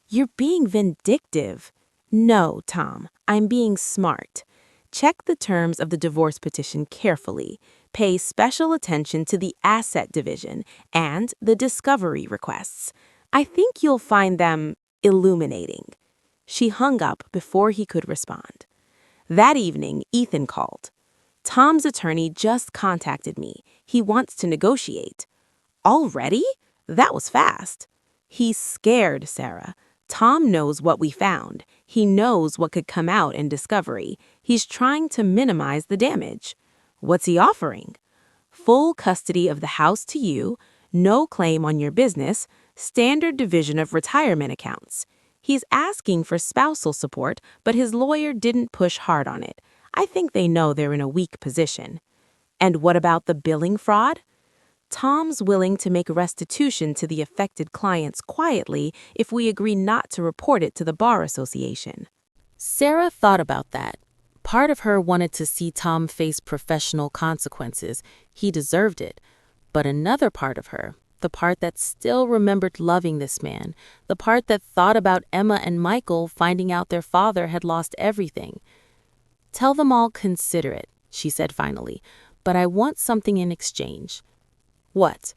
"You're being vindictive." "No, Tom, I'm being smart. Check the terms of the divorce petition carefully. Pay special attention to the asset division and the discovery requests. I think you'll find them illuminating." She hung up before he could respond. That evening, Ethan called. "Tom's attorney just contacted me. He wants to negotiate." "Already? That was fast." "He's scared, Sarah. Tom knows what we found. He knows what could come out in discovery. He's trying to minimize the damage." "What's he offering?" "Full custody of the house to you, no claim on your business, standard division of retirement accounts. He's asking for spousal support, but his lawyer didn't push hard on it. I think they know they're in a weak position." "And what about the billing fraud?" "Tom's willing to make restitution to the affected clients quietly if we agree not to report it to the Bar Association." Sarah thought about that. Part of her wanted to see Tom face professional consequences. He deserved it. But another part of her, the part that still remembered loving this man, the part that thought about Emma and Michael finding out their father had lost everything. "Tell them I'll consider it," she said finally, "but I want something in exchange." "What?"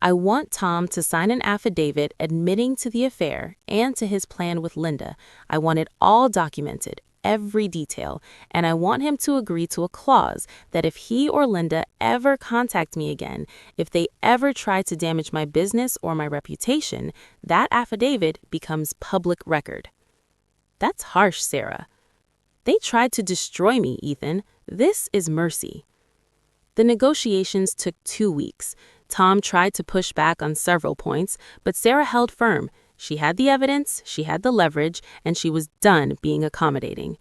"I want Tom to sign an affidavit admitting to the affair and to his plan with Linda. I want it all documented, every detail, and I want him to agree to a clause that if he or Linda ever contact me again, if they ever try to damage my business or my reputation, that affidavit becomes public record." "That's harsh, Sarah." "They tried to destroy me, Ethan. This is mercy." The negotiations took 2 weeks. Tom tried to push back on several points, but Sarah held firm. She had the evidence, she had the leverage, and she was done being accommodating.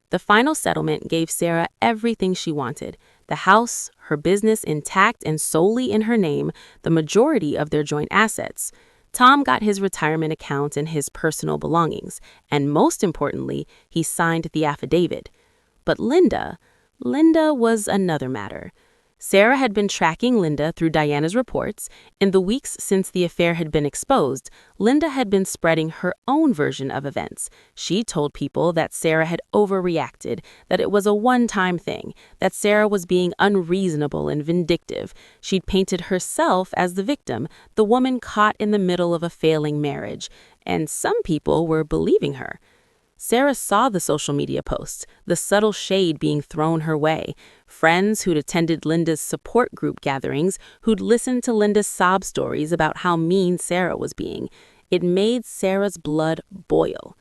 The final settlement gave Sarah everything she wanted: the house, her business intact and solely in her name, the majority of their joint assets. Tom got his retirement account and his personal belongings, and most importantly, he signed the affidavit. But Linda was another matter. Sarah had been tracking Linda through Diana's reports. In the weeks since the affair had been exposed, Linda had been spreading her own version of events. She told people that Sarah had overreacted, that it was a one-time thing, that Sarah was being unreasonable and vindictive. She'd painted herself as the victim, the woman caught in the middle of a failing marriage. And some people were believing her. Sarah saw the social media posts, the subtle shade being thrown her way. Friends who'd attended Linda's support group gatherings, who'd listened to Linda's sob stories about how mean Sarah was being. It made Sarah's blood boil.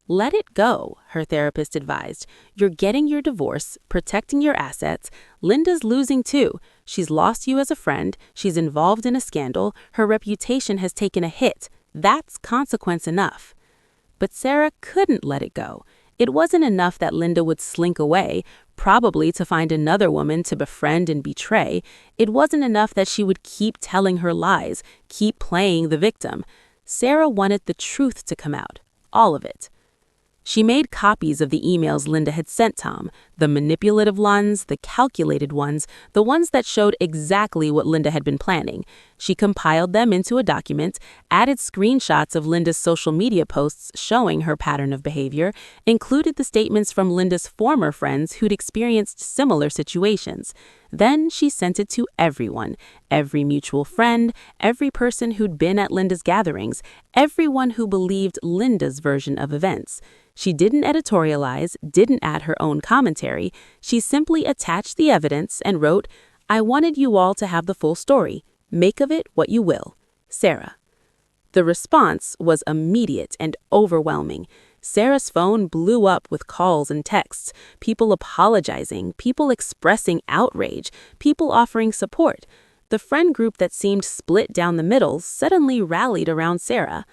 Let it go, her therapist advised. You're getting your divorce, protecting your assets. Linda's losing too. She's lost you as a friend. She's involved in a scandal. Her reputation has taken a hit. That's consequence enough. But Sarah couldn't let it go. It wasn't enough that Linda would slink away, probably to find another woman to befriend and betray. It wasn't enough that she would keep telling her lies, keep playing the victim. Sarah wanted the truth to come out, all of it. She made copies of the emails Linda had sent Tom, the manipulative ones, the calculated ones, the ones that showed exactly what Linda had been planning. She compiled them into a document, added screenshots of Linda's social media posts showing her pattern of behavior, included the statements from Linda's former friends who'd experienced similar situations. Then she sent it to everyone, every mutual friend, every person who'd been at Linda's gatherings, everyone who believed Linda's version of events. She didn't editorialize, didn't add her own commentary. She simply attached the evidence and wrote, "I wanted you all to have the full story. Make of it what you will. Sarah." The response was immediate and overwhelming. Sarah's phone blew up with calls and texts, people apologizing, people expressing outrage, people offering support. The friend group that seemed split down the middle suddenly rallied around Sarah.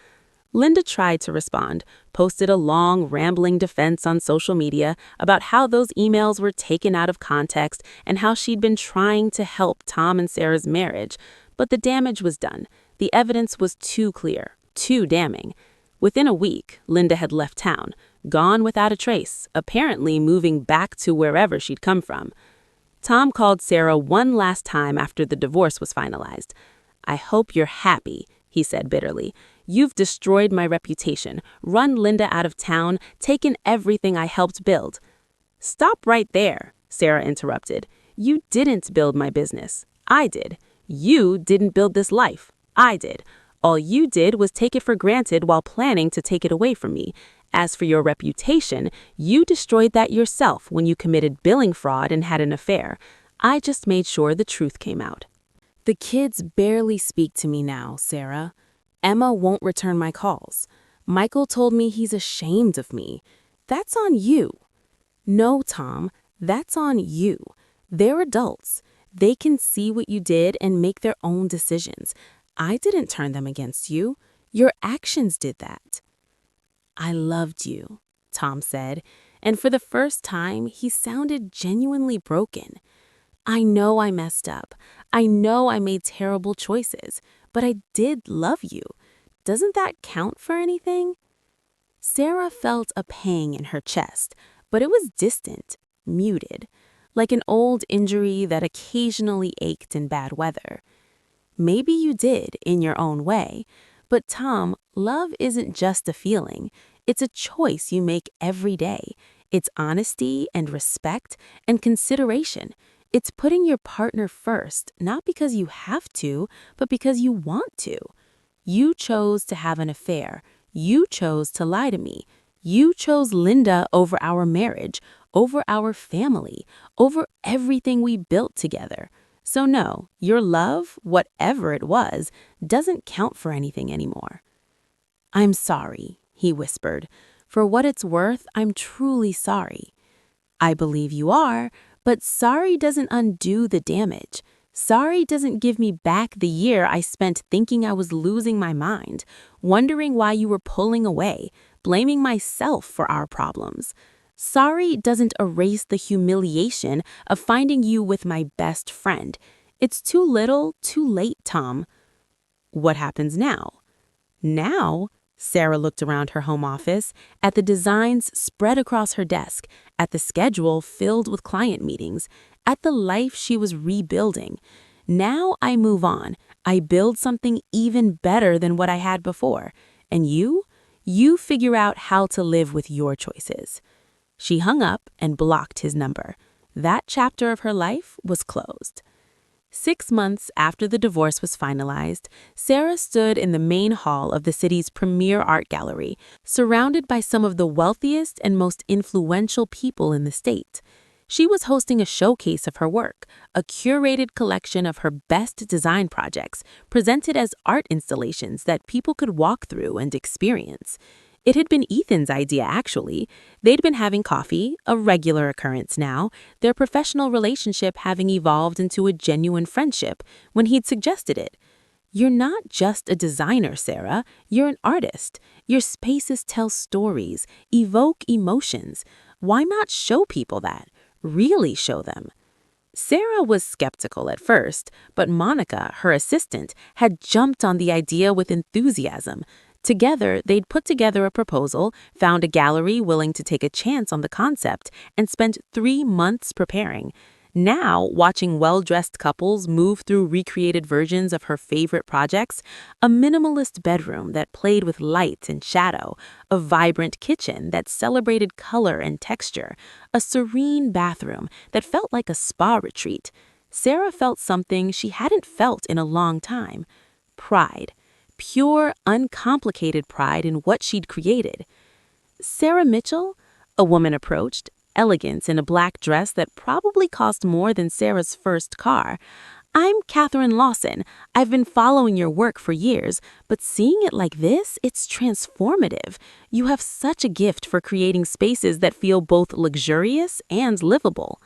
Linda tried to respond, posted a long, rambling defense on social media about how those emails were taken out of context and how she'd been trying to help Tom and Sarah's marriage. But the damage was done. The evidence was too clear, too damning. Within a week, Linda had left town, gone without a trace, apparently moving back to wherever she'd come from. Tom called Sarah one last time after the divorce was finalized. "I hope you're happy," he said bitterly. "You've destroyed my reputation, run Linda out of town, taken everything I helped build." "Stop right there," Sarah interrupted. "You didn't build my business. I did. You didn't build this life. I did. All you did was take it for granted while planning to take it away from me. As for your reputation, you destroyed that yourself when you committed billing fraud and had an affair. I just made sure the truth came out." "The kids barely speak to me now, Sarah. Emma won't return my calls. Michael told me he's ashamed of me. That's on you." "No, Tom, that's on you. They're adults. They can see what you did and make their own decisions. I didn't turn them against you. Your actions did that." "I loved you," Tom said, and for the first time, he sounded genuinely broken. "I know I messed up. I know I made terrible choices, but I did love you. Doesn't that count for anything?" Sarah felt a pang in her chest, but it was distant, muted, like an old injury that occasionally ached in bad weather. "Maybe you did in your own way, but Tom, love isn't just a feeling. It's a choice you make every day. It's honesty and respect and consideration. It's putting your partner first, not because you have to, but because you want to. You chose to have an affair. You chose to lie to me. You chose Linda over our marriage, over our family, over everything we built together. So no, your love, whatever it was, doesn't count for anything anymore." "I'm sorry," he whispered. "For what it's worth, I'm truly sorry." "I believe you are, but sorry doesn't undo the damage. Sorry doesn't give me back the year I spent thinking I was losing my mind, wondering why you were pulling away, blaming myself for our problems. Sorry doesn't erase the humiliation of finding you with my best friend. It's too little, too late, Tom." "What happens now?" "Now?" Sarah looked around her home office, at the designs spread across her desk, at the schedule filled with client meetings, at the life she was rebuilding. Now I move on. I build something even better than what I had before. And you figure out how to live with your choices. She hung up and blocked his number. That chapter of her life was closed. 6 months after the divorce was finalized, Sarah stood in the main hall of the city's premier art gallery, surrounded by some of the wealthiest and most influential people in the state. She was hosting a showcase of her work, a curated collection of her best design projects, presented as art installations that people could walk through and experience. It had been Ethan's idea, actually. They'd been having coffee, a regular occurrence now, their professional relationship having evolved into a genuine friendship, when he'd suggested it. You're not just a designer, Sarah. You're an artist. Your spaces tell stories, evoke emotions. Why not show people that? Really show them. Sarah was skeptical at first, but Monica, her assistant, had jumped on the idea with enthusiasm. Together, they'd put together a proposal, found a gallery willing to take a chance on the concept, and spent 3 months preparing. Now, watching well-dressed couples move through recreated versions of her favorite projects, a minimalist bedroom that played with light and shadow, a vibrant kitchen that celebrated color and texture, a serene bathroom that felt like a spa retreat, Sarah felt something she hadn't felt in a long time: pride. Pure, uncomplicated pride in what she'd created. Sarah Mitchell? A woman approached, elegant in a black dress that probably cost more than Sarah's first car. I'm Catherine Lawson. I've been following your work for years, but seeing it like this, it's transformative. You have such a gift for creating spaces that feel both luxurious and livable.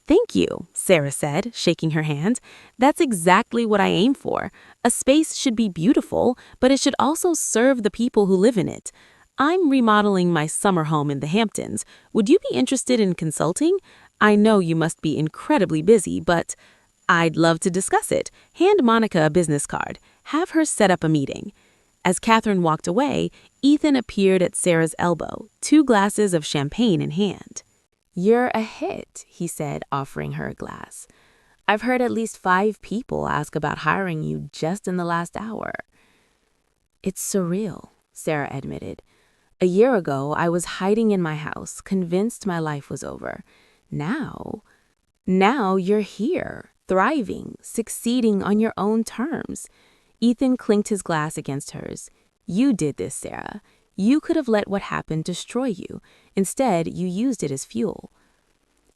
Thank you, Sarah said, shaking her hand. That's exactly what I aim for. A space should be beautiful, but it should also serve the people who live in it. I'm remodeling my summer home in the Hamptons. Would you be interested in consulting? I know you must be incredibly busy, but I'd love to discuss it. Hand Monica a business card. Have her set up a meeting. As Catherine walked away, Ethan appeared at Sarah's elbow, 2 glasses of champagne in hand. You're a hit, he said, offering her a glass. I've heard at least 5 people ask about hiring you just in the last hour. It's surreal, Sarah admitted. A year ago, I was hiding in my house, convinced my life was over. Now you're here, thriving, succeeding on your own terms. Ethan clinked his glass against hers. You did this, Sarah. You could have let what happened destroy you. Instead, you used it as fuel.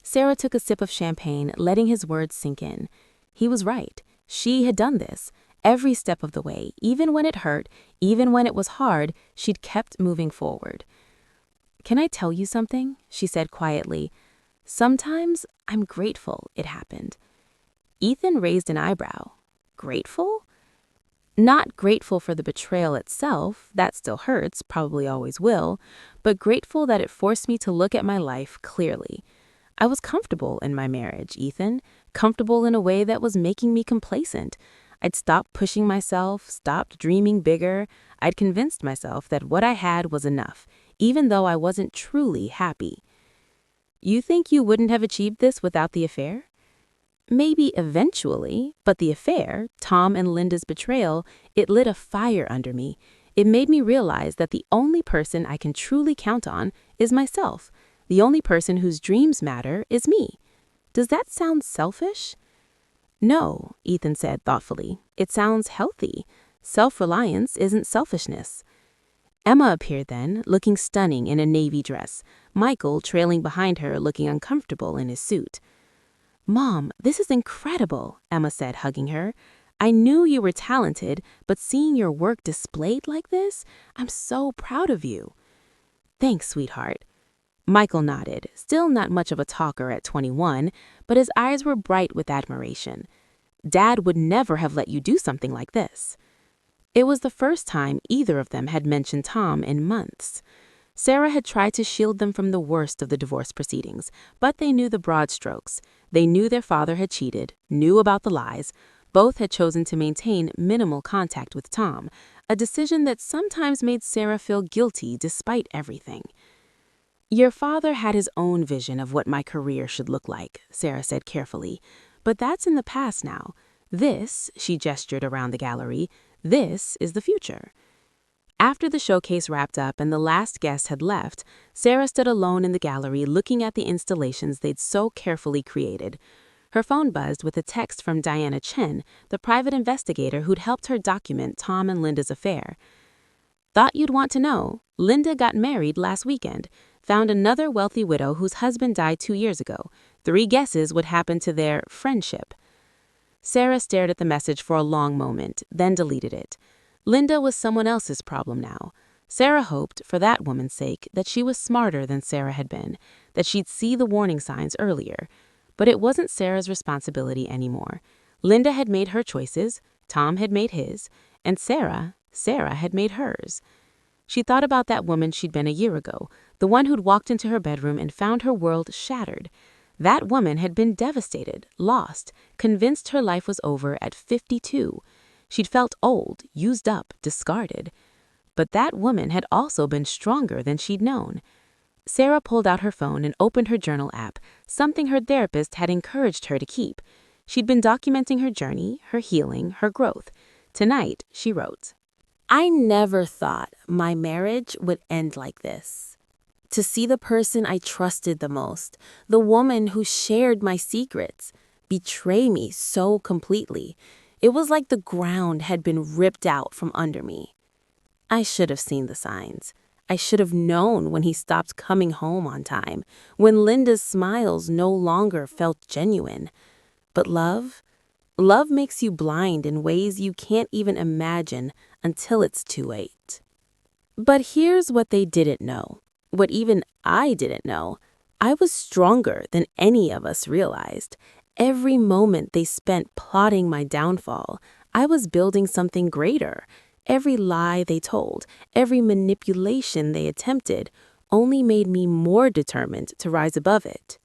Sarah took a sip of champagne, letting his words sink in. He was right. She had done this. Every step of the way, even when it hurt, even when it was hard, she'd kept moving forward. Can I tell you something? She said quietly. Sometimes I'm grateful it happened. Ethan raised an eyebrow. Grateful? Not grateful for the betrayal itself, that still hurts, probably always will, but grateful that it forced me to look at my life clearly. I was comfortable in my marriage, Ethan, comfortable in a way that was making me complacent. I'd stopped pushing myself, stopped dreaming bigger. I'd convinced myself that what I had was enough, even though I wasn't truly happy. You think you wouldn't have achieved this without the affair? Maybe eventually, but the affair, Tom and Linda's betrayal, it lit a fire under me. It made me realize that the only person I can truly count on is myself. The only person whose dreams matter is me. Does that sound selfish? No, Ethan said thoughtfully. It sounds healthy. Self-reliance isn't selfishness. Emma appeared then, looking stunning in a navy dress, Michael trailing behind her, looking uncomfortable in his suit. Mom, this is incredible, Emma said, hugging her. I knew you were talented, but seeing your work displayed like this, I'm so proud of you. Thanks, sweetheart. Michael nodded, still not much of a talker at 21, but his eyes were bright with admiration. Dad would never have let you do something like this. It was the first time either of them had mentioned Tom in months. Sarah had tried to shield them from the worst of the divorce proceedings, but they knew the broad strokes. They knew their father had cheated, knew about the lies. Both had chosen to maintain minimal contact with Tom, a decision that sometimes made Sarah feel guilty despite everything. Your father had his own vision of what my career should look like, Sarah said carefully. But that's in the past now. This, she gestured around the gallery, this is the future. After the showcase wrapped up and the last guest had left, Sarah stood alone in the gallery looking at the installations they'd so carefully created. Her phone buzzed with a text from Diana Chen, the private investigator who'd helped her document Tom and Linda's affair. Thought you'd want to know, Linda got married last weekend, found another wealthy widow whose husband died 2 years ago. 3 guesses what happened to their friendship. Sarah stared at the message for a long moment, then deleted it. Linda was someone else's problem now. Sarah hoped, for that woman's sake, that she was smarter than Sarah had been, that she'd see the warning signs earlier. But it wasn't Sarah's responsibility anymore. Linda had made her choices, Tom had made his, and Sarah had made hers. She thought about that woman she'd been a year ago, the one who'd walked into her bedroom and found her world shattered. That woman had been devastated, lost, convinced her life was over at 52. She'd felt old, used up, discarded. But that woman had also been stronger than she'd known. Sarah pulled out her phone and opened her journal app, something her therapist had encouraged her to keep. She'd been documenting her journey, her healing, her growth. Tonight, she wrote, I never thought my marriage would end like this. To see the person I trusted the most, the woman who shared my secrets, betray me so completely. It was like the ground had been ripped out from under me. I should have seen the signs. I should have known when he stopped coming home on time, when Linda's smiles no longer felt genuine. But love makes you blind in ways you can't even imagine until it's too late. But here's what they didn't know, what even I didn't know. I was stronger than any of us realized. Every moment they spent plotting my downfall, I was building something greater. Every lie they told, every manipulation they attempted, only made me more determined to rise above it.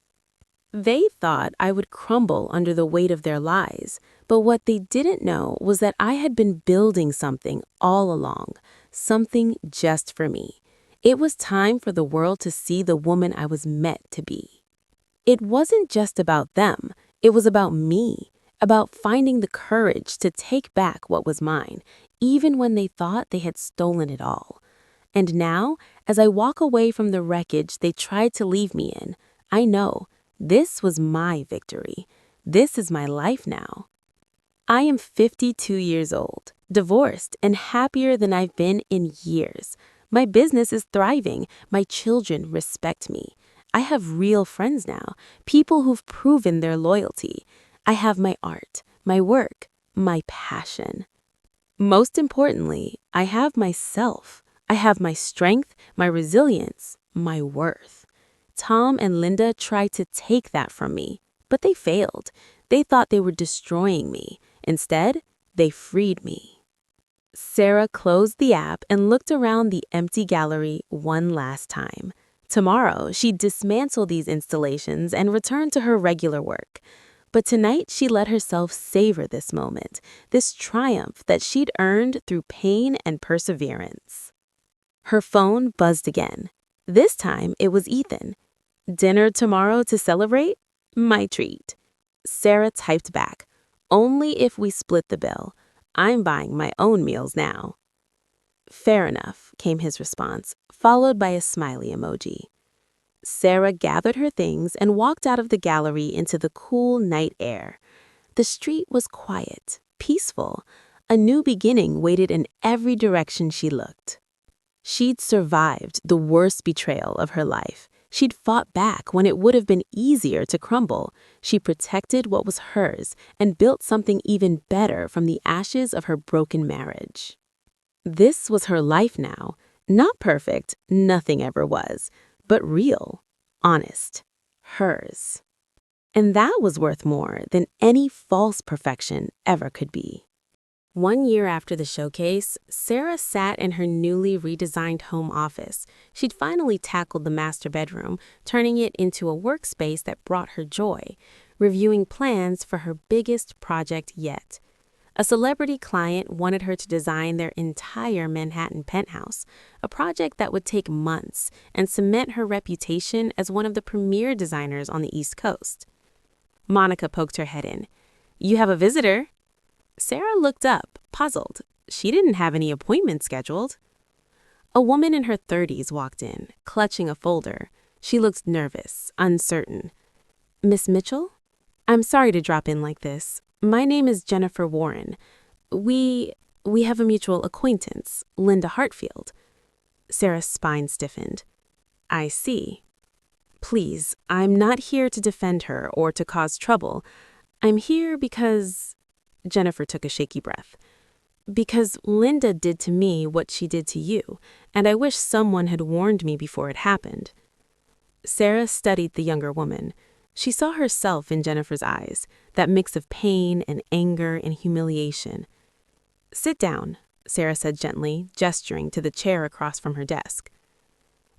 They thought I would crumble under the weight of their lies, but what they didn't know was that I had been building something all along, something just for me. It was time for the world to see the woman I was meant to be. It wasn't just about them, it was about me, about finding the courage to take back what was mine, even when they thought they had stolen it all. And now, as I walk away from the wreckage they tried to leave me in, I know this was my victory. This is my life now. I am 52 years old, divorced, and happier than I've been in years. My business is thriving. My children respect me. I have real friends now, people who've proven their loyalty. I have my art, my work, my passion. Most importantly, I have myself. I have my strength, my resilience, my worth. Tom and Linda tried to take that from me, but they failed. They thought they were destroying me. Instead, they freed me. Sarah closed the app and looked around the empty gallery one last time. Tomorrow, she'd dismantle these installations and return to her regular work. But tonight, she let herself savor this moment, this triumph that she'd earned through pain and perseverance. Her phone buzzed again. This time, it was Ethan. Dinner tomorrow to celebrate? My treat. Sarah typed back, only if we split the bill. I'm buying my own meals now. Fair enough, came his response, followed by a smiley emoji. Sarah gathered her things and walked out of the gallery into the cool night air. The street was quiet, peaceful. A new beginning waited in every direction she looked. She'd survived the worst betrayal of her life. She'd fought back when it would have been easier to crumble. She protected what was hers and built something even better from the ashes of her broken marriage. This was her life now. Not perfect, nothing ever was, but real, honest, hers. And that was worth more than any false perfection ever could be. 1 year after the showcase, Sarah sat in her newly redesigned home office. She'd finally tackled the master bedroom, turning it into a workspace that brought her joy, reviewing plans for her biggest project yet. A celebrity client wanted her to design their entire Manhattan penthouse, a project that would take months and cement her reputation as one of the premier designers on the East Coast. Monica poked her head in. "You have a visitor?" Sarah looked up, puzzled. She didn't have any appointments scheduled. A woman in her 30s walked in, clutching a folder. She looked nervous, uncertain. "Miss Mitchell? I'm sorry to drop in like this. My name is Jennifer Warren. We have a mutual acquaintance, Linda Hartfield." Sarah's spine stiffened. "I see. Please, I'm not here to defend her or to cause trouble. I'm here because—" Jennifer took a shaky breath. "Because Linda did to me what she did to you, and I wish someone had warned me before it happened." Sarah studied the younger woman. She saw herself in Jennifer's eyes, that mix of pain and anger and humiliation. "Sit down," Sarah said gently, gesturing to the chair across from her desk.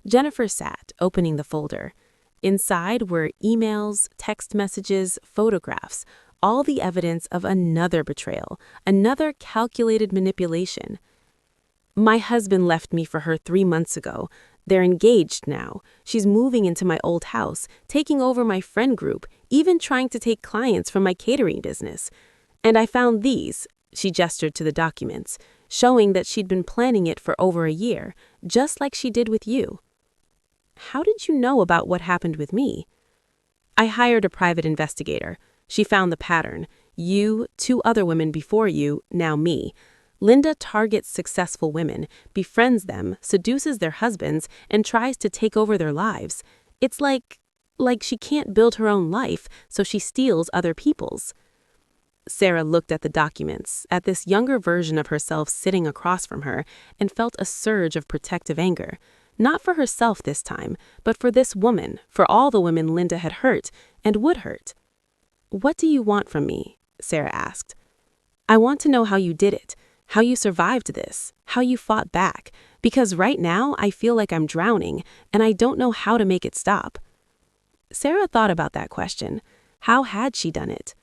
Jennifer sat, opening the folder. Inside were emails, text messages, photographs, all the evidence of another betrayal, another calculated manipulation. "My husband left me for her 3 months ago. They're engaged now. She's moving into my old house, taking over my friend group, even trying to take clients from my catering business. And I found these," she gestured to the documents, showing that she'd been planning it for over a year, just like she did with you. "How did you know about what happened with me?" "I hired a private investigator. She found the pattern. You, 2 other women before you, now me. Linda targets successful women, befriends them, seduces their husbands, and tries to take over their lives. It's like she can't build her own life, so she steals other people's." Sarah looked at the documents, at this younger version of herself sitting across from her, and felt a surge of protective anger. Not for herself this time, but for this woman, for all the women Linda had hurt and would hurt. "What do you want from me?" Sarah asked. "I want to know how you did it, how you survived this, how you fought back, because right now I feel like I'm drowning, and I don't know how to make it stop." Sarah thought about that question. How had she done it?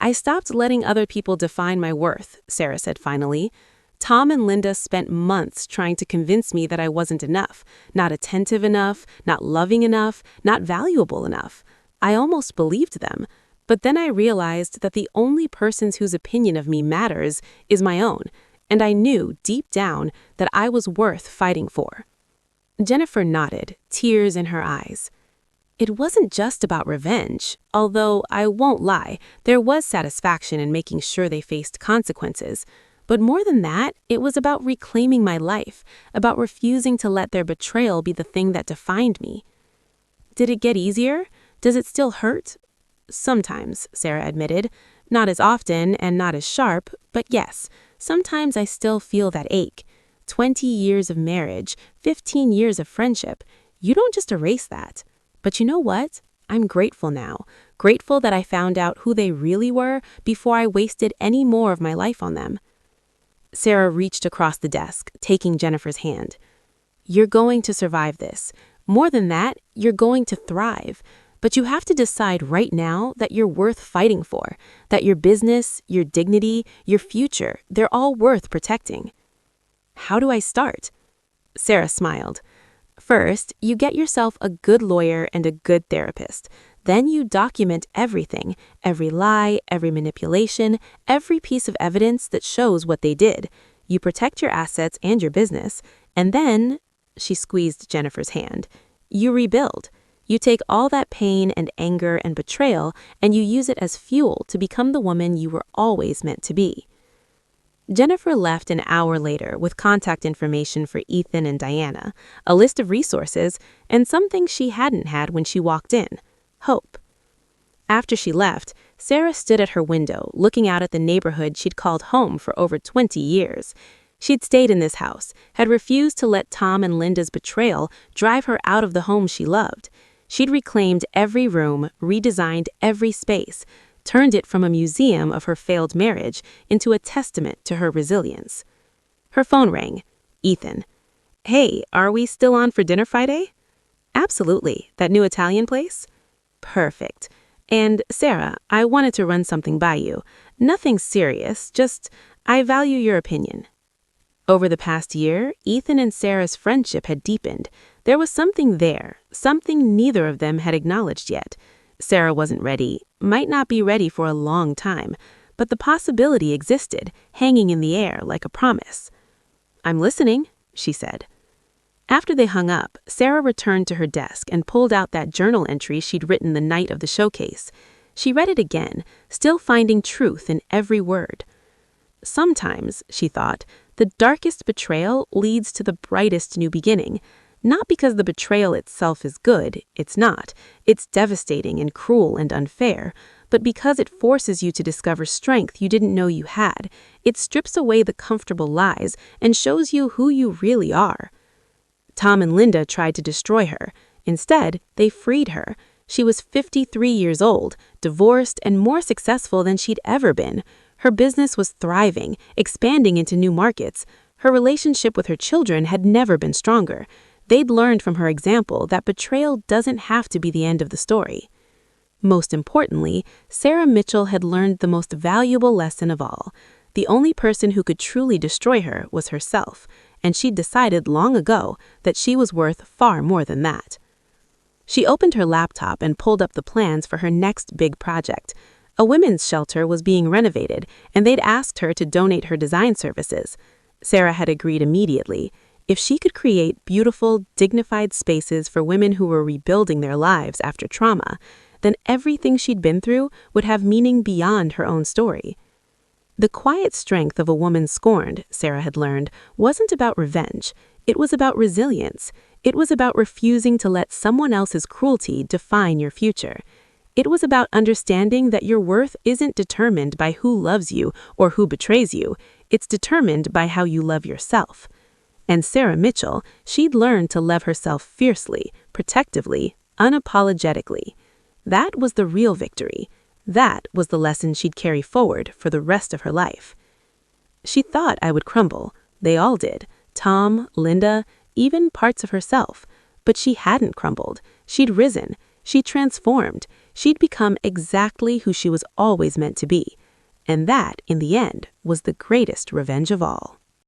"I stopped letting other people define my worth," Sarah said finally. "Tom and Linda spent months trying to convince me that I wasn't enough, not attentive enough, not loving enough, not valuable enough. I almost believed them. But then I realized that the only person whose opinion of me matters is my own, and I knew deep down that I was worth fighting for." Jennifer nodded, tears in her eyes. "It wasn't just about revenge, although I won't lie, there was satisfaction in making sure they faced consequences. But more than that, it was about reclaiming my life, about refusing to let their betrayal be the thing that defined me." "Did it get easier? Does it still hurt?" "Sometimes," Sarah admitted. "Not as often and not as sharp, but yes, sometimes I still feel that ache. 20 years of marriage, 15 years of friendship. You don't just erase that. But you know what? I'm grateful now. Grateful that I found out who they really were before I wasted any more of my life on them." Sarah reached across the desk, taking Jennifer's hand. "You're going to survive this. More than that, you're going to thrive. But you have to decide right now that you're worth fighting for, that your business, your dignity, your future, they're all worth protecting." "How do I start?" Sarah smiled. "First, you get yourself a good lawyer and a good therapist. Then you document everything, every lie, every manipulation, every piece of evidence that shows what they did. You protect your assets and your business, and then," she squeezed Jennifer's hand, "you rebuild. You take all that pain and anger and betrayal, and you use it as fuel to become the woman you were always meant to be." Jennifer left an hour later with contact information for Ethan and Diana, a list of resources, and something she hadn't had when she walked in: hope. After she left, Sarah stood at her window, looking out at the neighborhood she'd called home for over 20 years. She'd stayed in this house, had refused to let Tom and Linda's betrayal drive her out of the home she loved. She'd reclaimed every room, redesigned every space, turned it from a museum of her failed marriage into a testament to her resilience. Her phone rang. Ethan. "Hey, are we still on for dinner Friday?" "Absolutely. That new Italian place?" "Perfect. And Sarah, I wanted to run something by you. Nothing serious, just I value your opinion. Over the past year, Ethan and Sarah's friendship had deepened. There was something there, something neither of them had acknowledged yet. Sarah wasn't ready, might not be ready for a long time, but the possibility existed, hanging in the air like a promise. "I'm listening," she said. After they hung up, Sarah returned to her desk and pulled out that journal entry she'd written the night of the showcase. She read it again, still finding truth in every word. Sometimes, she thought, the darkest betrayal leads to the brightest new beginning. Not because the betrayal itself is good, it's not. It's devastating and cruel and unfair. But because it forces you to discover strength you didn't know you had. It strips away the comfortable lies and shows you who you really are. Tom and Linda tried to destroy her. Instead, they freed her. She was 53 years old, divorced, and more successful than she'd ever been. Her business was thriving, expanding into new markets. Her relationship with her children had never been stronger. They'd learned from her example that betrayal doesn't have to be the end of the story. Most importantly, Sarah Mitchell had learned the most valuable lesson of all. The only person who could truly destroy her was herself, and she'd decided long ago that she was worth far more than that. She opened her laptop and pulled up the plans for her next big project. A women's shelter was being renovated, and they'd asked her to donate her design services. Sarah had agreed immediately. If she could create beautiful, dignified spaces for women who were rebuilding their lives after trauma, then everything she'd been through would have meaning beyond her own story. The quiet strength of a woman scorned, Sarah had learned, wasn't about revenge. It was about resilience. It was about refusing to let someone else's cruelty define your future. It was about understanding that your worth isn't determined by who loves you or who betrays you. It's determined by how you love yourself. And Sarah Mitchell, she'd learned to love herself fiercely, protectively, unapologetically. That was the real victory. That was the lesson she'd carry forward for the rest of her life. She thought I would crumble. They all did. Tom, Linda, even parts of herself. But she hadn't crumbled. She'd risen. She'd transformed. She'd become exactly who she was always meant to be. And that, in the end, was the greatest revenge of all.